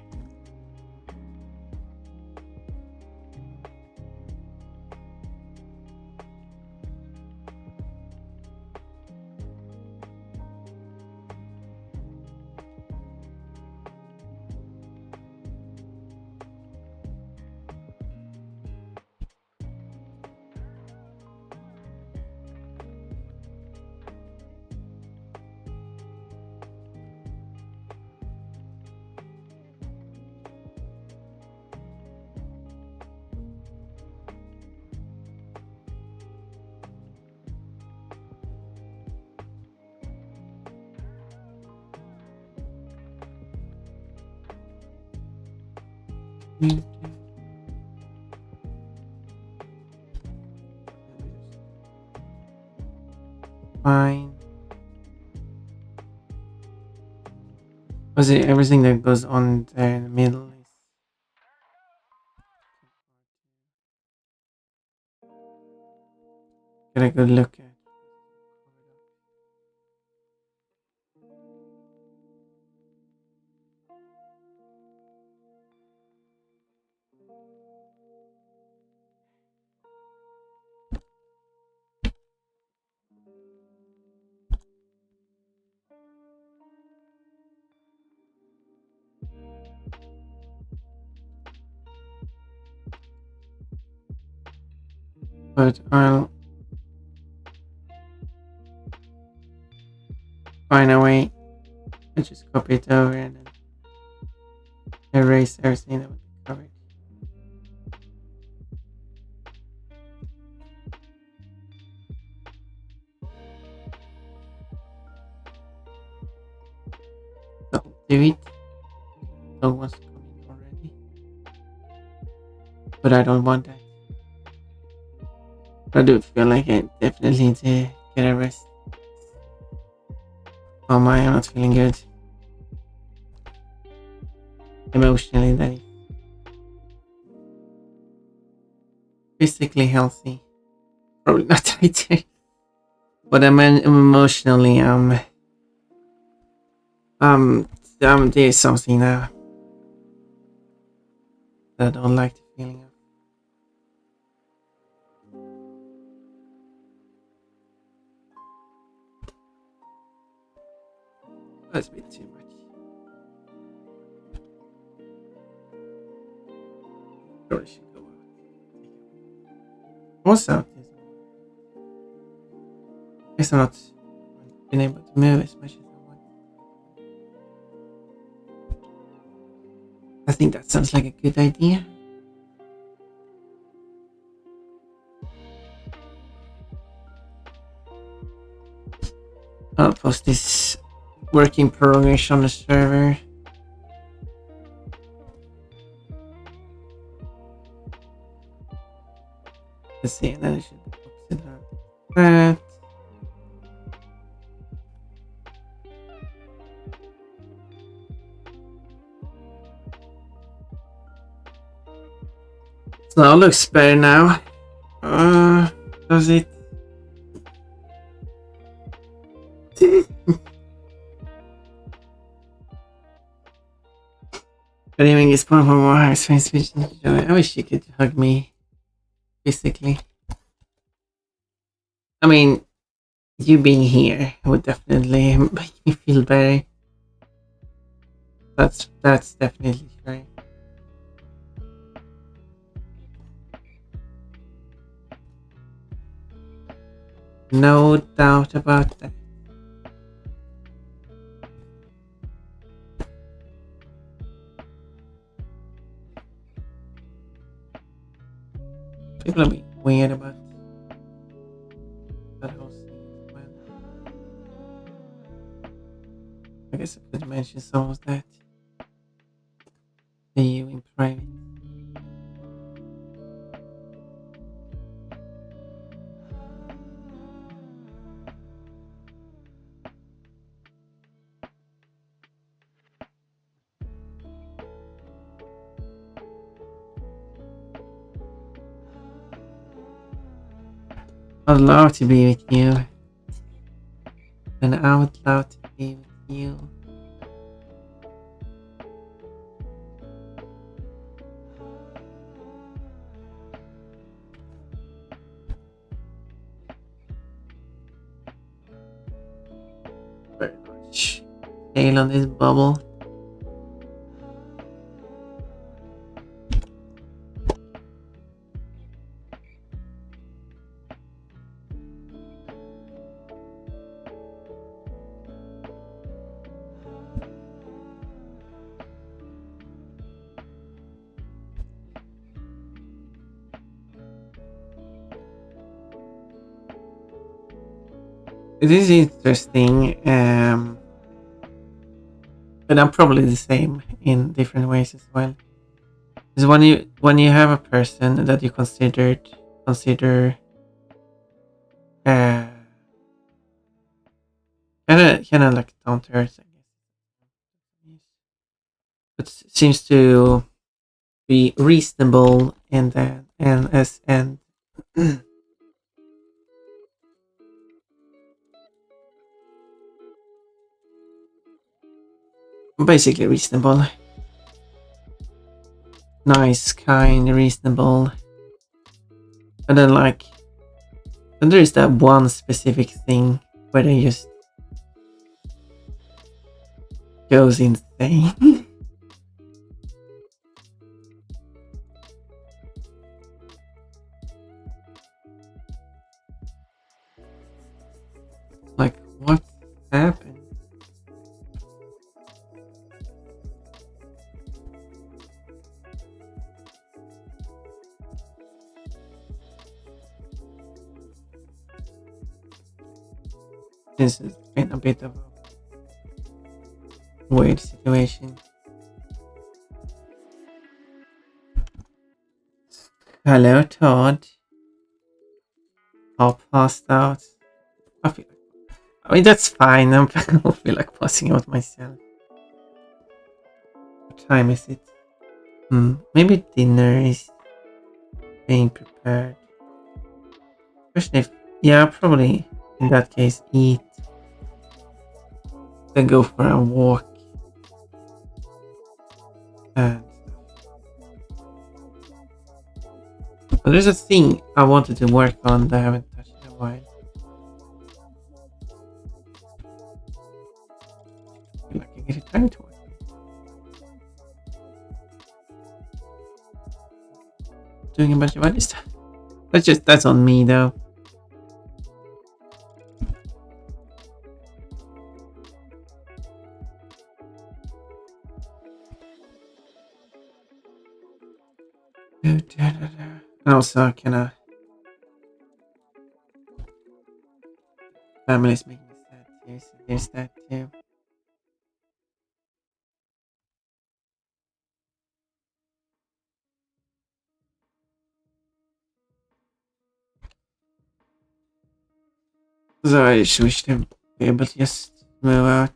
Fine. Was it everything that goes on there in the middle is get a good look at. But I'll find a way. I just copy it over and then erase everything that would be covered. Don't do it. No one's coming already. But I don't want that. I do feel like I definitely need to get a rest. Oh my, I'm not feeling good. Emotionally, that is. Physically healthy. Probably not either. But emotionally, there's something now that I don't like the feeling of. That's a bit too much. Probably should go out. What's out? I guess I'm not been able to move as much as I want. I think that sounds like a good idea. I'll post this working progress on the server. Let's see, and then I should opposite that. So it looks better now. Does it? But even it's one more heart space vision. I wish you could hug me physically. I mean, you being here would definitely make me feel better. That's definitely right. No doubt about that. People are being weird about that whole thing as well. I guess I could mention some of that to you in private. I'd love to be with you. And I would love to be with you. Very much. Tail on this bubble. It is interesting, but I'm probably the same in different ways as well. Is when you have a person that you consider uh kind of like down to earth, I guess, but seems to be reasonable and basically reasonable, nice, kind, reasonable, and then there is that one specific thing where they just goes insane. Like, what happened? This has been a bit of a weird situation. Hello, Todd. All passed out. I mean, that's fine. I don't feel like passing out myself. What time is it? Maybe dinner is being prepared. Question if, yeah, probably in that case eat. Then go for a walk. And but there's a thing I wanted to work on that I haven't touched in a while. I feel like I get time to work. Doing a bunch of other stuff. That's on me though. And also kinda families make me sad too, so there's that too. So I just wish to be able to just move out.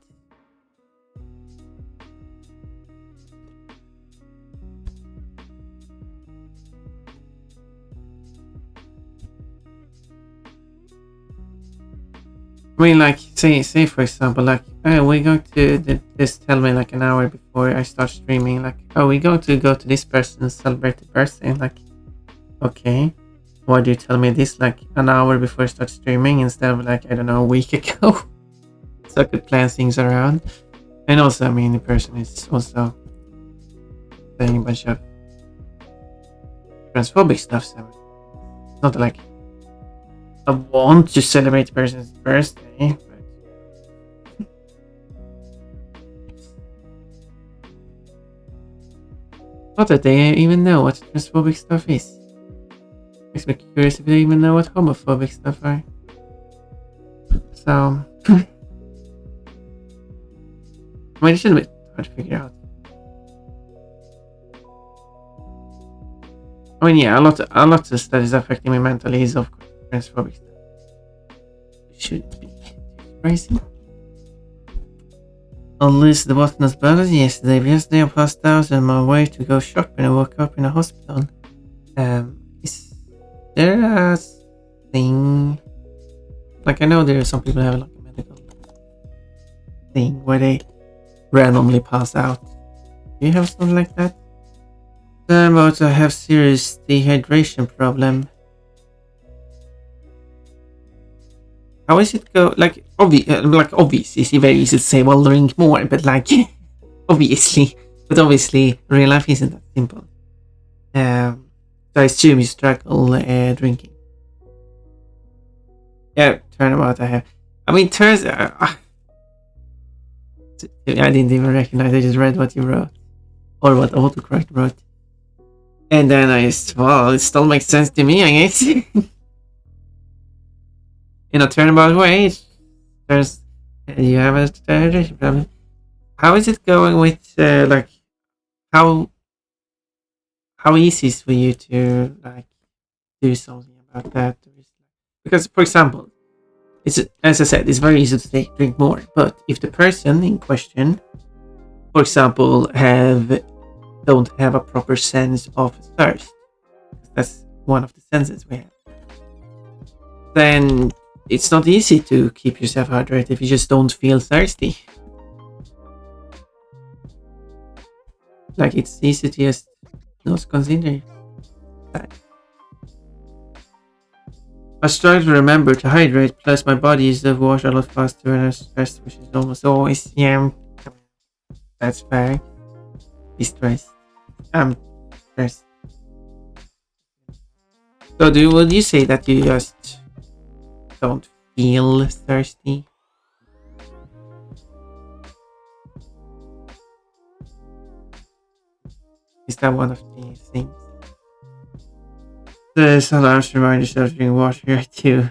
I mean, like, say for example, like, oh, we're going to just tell me like an hour before I start streaming, like, oh, we're going to go to this person's celebrated birthday. Like, okay, why do you tell me this like an hour before I start streaming instead of like, I don't know, a week ago? So I could plan things around. And also, I mean, the person is also saying a bunch of transphobic stuff, so it's not like I want to celebrate the person's birthday, but not that they even know what transphobic stuff is. Makes me curious if they even know what homophobic stuff are. So, I mean, it shouldn't be hard to figure out. I mean, yeah, a lot of stuff that is affecting me mentally is, of course, transphobic stuff. It shouldn't be crazy. At least the button was better yesterday. I passed out on my way to go shopping and woke up in a hospital. Is there a thing. Like, I know there are some people who have like a medical thing where they randomly pass out. Do you have something like that? I'm about to have serious dehydration problem. How is it go? Like, obviously, it's very easy to say, well, drink more, but like, obviously, real life isn't that simple. So I assume you struggle drinking. Yeah, turnabout I have. I mean, turns. I didn't even recognize. I just read what you wrote, or what autocorrect wrote, and then well, it still makes sense to me, I guess. In a turnabout way, there's you have a dehydration problem. How is it going with like how easy is for you to like do something about that? Because, for example, it's, as I said, it's very easy to drink more. But if the person in question, for example, don't have a proper sense of thirst, that's one of the senses we have, then it's not easy to keep yourself hydrated if you just don't feel thirsty. Like, it's easy to just not consider that. I struggle to remember to hydrate, plus my body is the water a lot faster when I'm stressed, which is almost always, yeah, that's fair. Be stressed. I'm stressed. So would you say that you just don't feel thirsty? Is that one of the things? There's alarms remind yourself to drink water here too.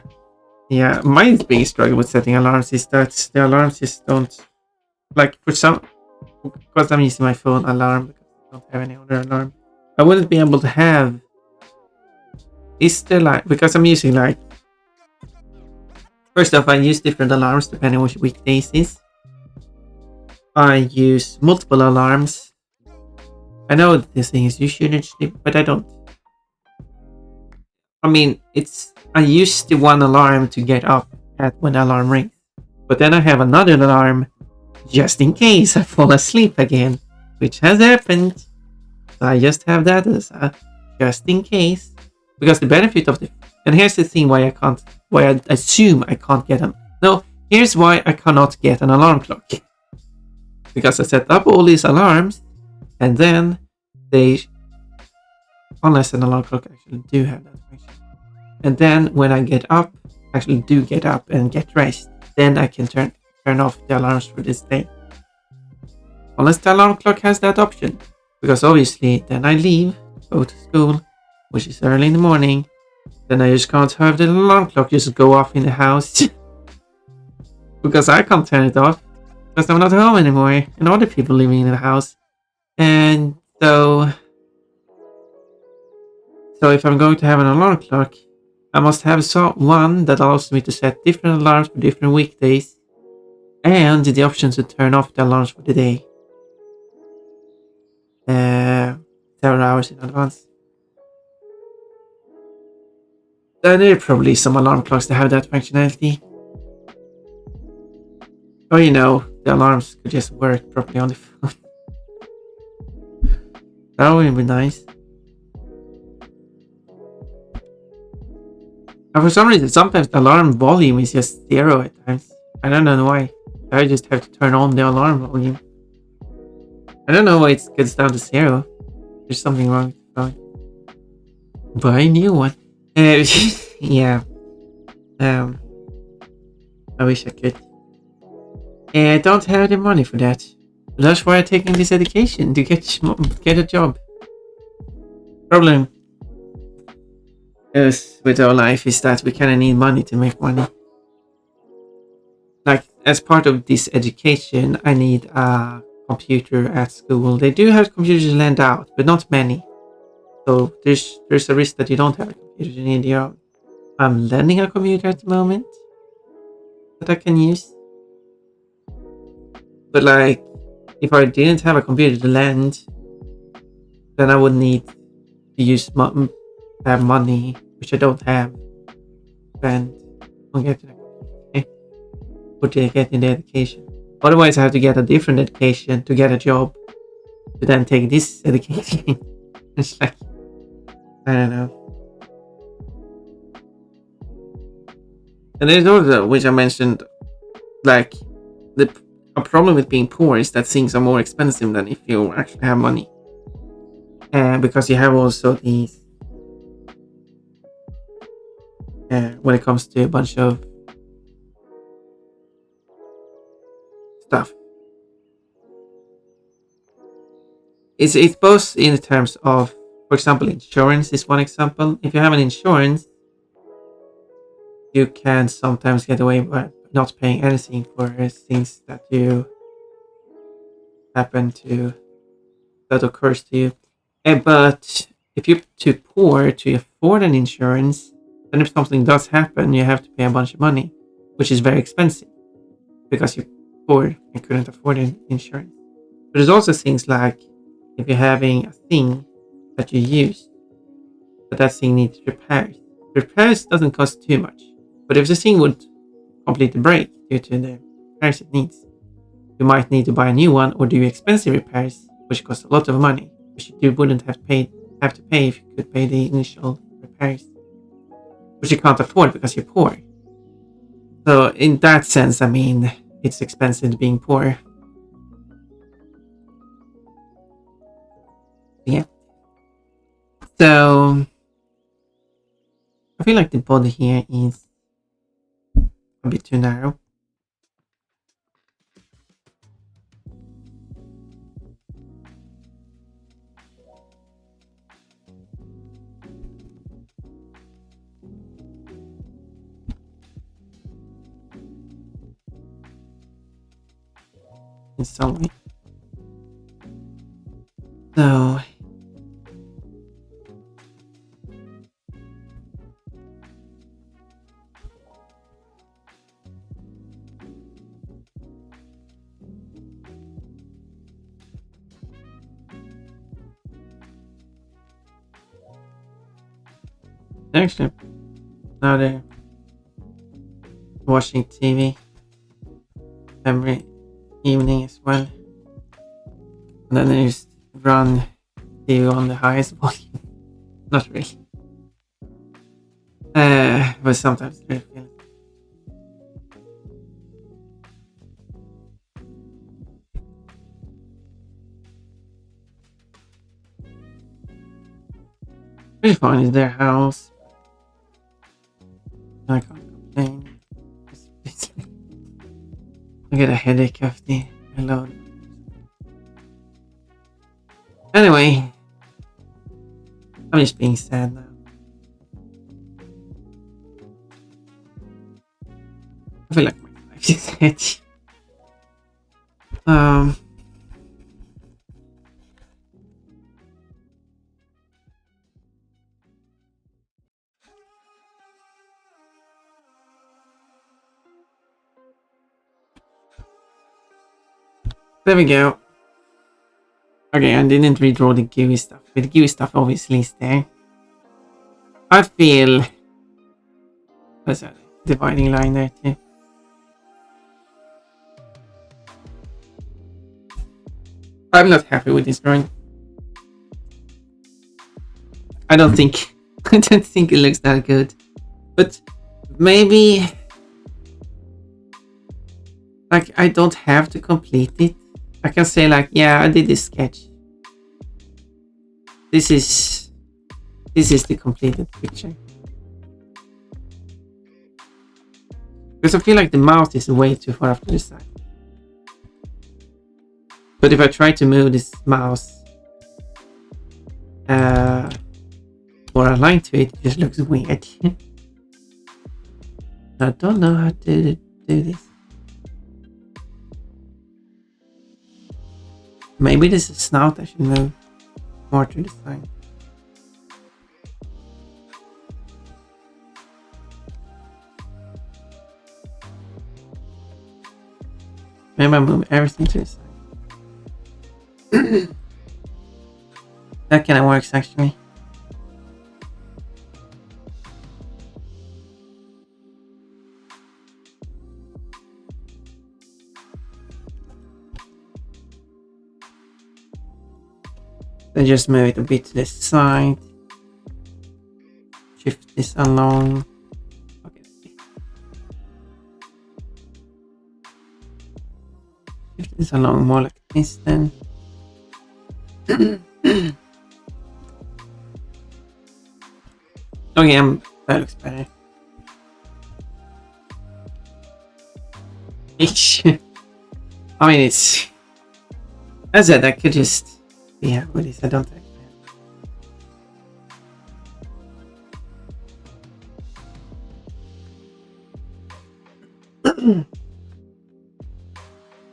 Yeah, my biggest struggle with setting alarms is that the alarms just don't, like, for some, because I'm using my phone alarm because I don't have any other alarm. I wouldn't be able to have. Is there like, because I'm using like, first off, I use different alarms depending on which weekdays is. I use multiple alarms. I know this thing is you shouldn't sleep, but I don't. I mean, I use the one alarm to get up when the alarm rings. But then I have another alarm just in case I fall asleep again, which has happened. So I just have that as a just in case. Because the benefit of and here's the thing why I assume I can't get an, no, here's why I cannot get an alarm clock. Because I set up all these alarms, and then unless an alarm clock actually do have that function. And then when I get up and get dressed, then I can turn off the alarms for this day. Unless the alarm clock has that option. Because obviously then I leave, go to school, which is early in the morning. Then I just can't have the alarm clock just go off in the house. Because I can't turn it off. Because I'm not home anymore. And other people living in the house. And so if I'm going to have an alarm clock, I must have one that allows me to set different alarms for different weekdays, and the option to turn off the alarms for the day several hours in advance. There are probably some alarm clocks that have that functionality. Or the alarms could just work properly on the phone. That would be nice. And for some reason, sometimes the alarm volume is just 0 at times. I don't know why. I just have to turn on the alarm volume. I don't know why it gets down to 0. There's something wrong with the phone. Buy a new one. Yeah. I wish I could. I don't have the money for that. That's why I'm taking this education, to get a job. Problem is with our life is that we kind of need money to make money. Like, as part of this education, I need a computer at school. They do have computers lent out, but not many. So there's a risk that you don't have a computer. You need your own. I'm lending a computer at the moment that I can use. But like, if I didn't have a computer to lend, then I would need to have money, which I don't have. spend on getting or to getting the education. Otherwise, I have to get a different education to get a job to then take this education. It's like, I don't know. And there's also, which I mentioned, like a problem with being poor is that things are more expensive than if you actually have money. Because you have also these, when it comes to a bunch of stuff. It's both in terms of, for example, insurance is one example. If you have an insurance, you can sometimes get away by not paying anything for things that you happen to that occurs to you. But if you're too poor to afford an insurance, then if something does happen, you have to pay a bunch of money, which is very expensive because you're poor and couldn't afford an insurance. But there's also things like if you're having a thing that you use, but that thing needs repairs. Repairs doesn't cost too much. But if the thing would completely break due to the repairs it needs, you might need to buy a new one or do expensive repairs, which cost a lot of money, which you wouldn't have to pay if you could pay the initial repairs, which you can't afford because you're poor. So in that sense, I mean, it's expensive being poor. Yeah. So I feel like the body here is a bit too narrow. In some way. So actually now they're watching TV every evening as well. And then they just run TV on the highest volume. Not really. But sometimes they feel it. Pretty fun is their house. I can't complain. I get a headache of the alone. Anyway, I'm just being sad now. I feel like my life is edgy. There we go. Okay, I didn't redraw the GUI stuff, but the GUI stuff obviously is there. I feel there's a dividing line there too. I'm not happy with this drawing. I don't think it looks that good. But maybe like I don't have to complete it. I can say like, yeah, I did this sketch. This is the completed picture. Because I feel like the mouse is way too far off to the side. But if I try to move this mouse or align to it, it just looks weird. I don't know how to do this. Maybe this is snout I should move more to the side. Maybe I move everything to the side. That kind of works actually. I just move it a bit to the side. Shift this along. Okay. Shift this along more like this then. Okay, that looks better. I mean, it's... As I said, I could just be happy with this. I don't actually have.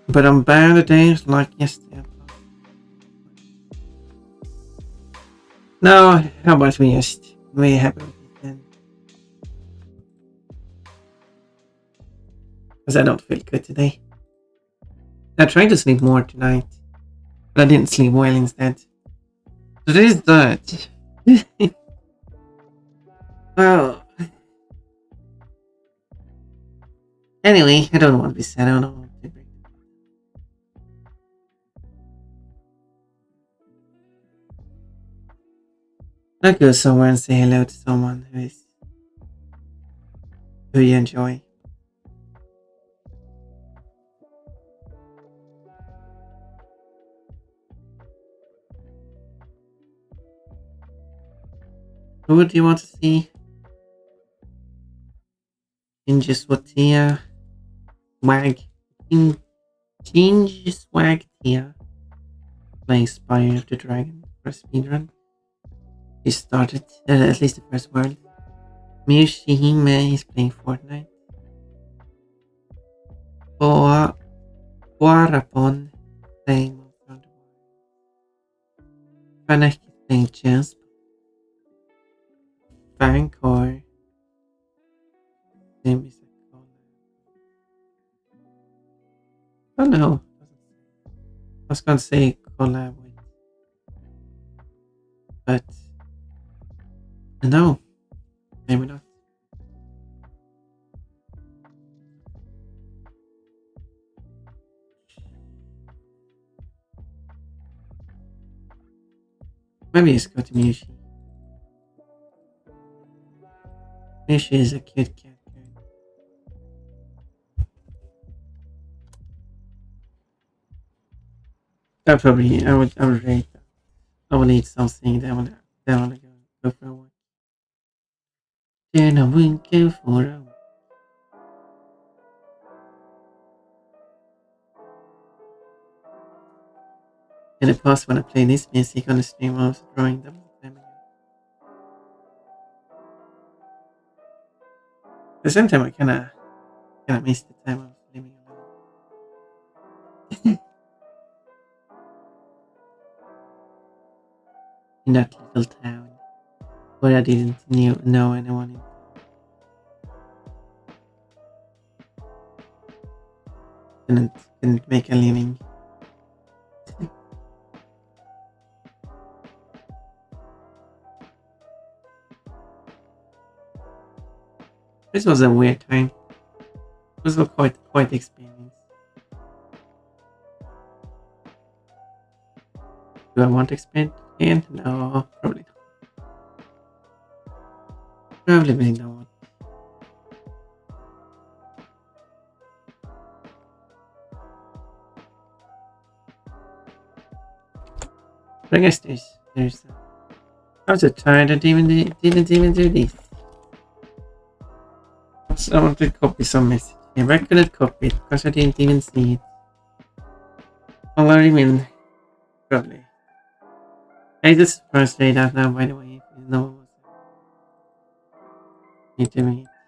But on bad days like yesterday. No, how about we just be happy with it then? Because I don't feel good today. I tried to sleep more tonight, but I didn't sleep well instead. So there is that. Well, anyway, I don't want to be sad. I don't want to break. I'll go somewhere and say hello to someone who you enjoy. Who would you want to see? Injiswatia Wag Injiswagtia playing Spire of the Dragon for a speedrun. He started at least the first world. Miyushihime is playing Fortnite. Boarapon playing Monster Hunter Wilds. Fanek is playing chess. Fankor. Name is a collab. Oh no. I was gonna say collab with. But no. Maybe not. Maybe it's go to Miyoshi. Miyoshi is a cute cat. I would rate that. I will eat something that I wanna go for a walk. Then I will go for a walk. In the past, when I played this music on the stream, I was drawing them all the time ago. At the same time, I kinda missed the time I was living alone. In that little town where I didn't know anyone. Didn't make a living. This was a weird time. It was quite experience. Do I want to experience again? No, probably not. Probably not. But I guess there's. I was so tired. I didn't even do this. So I want to copy some message. If I couldn't copy it because I didn't even see it. Well, I mean, probably. I just frustrated out now, by the way, if you know what need to read.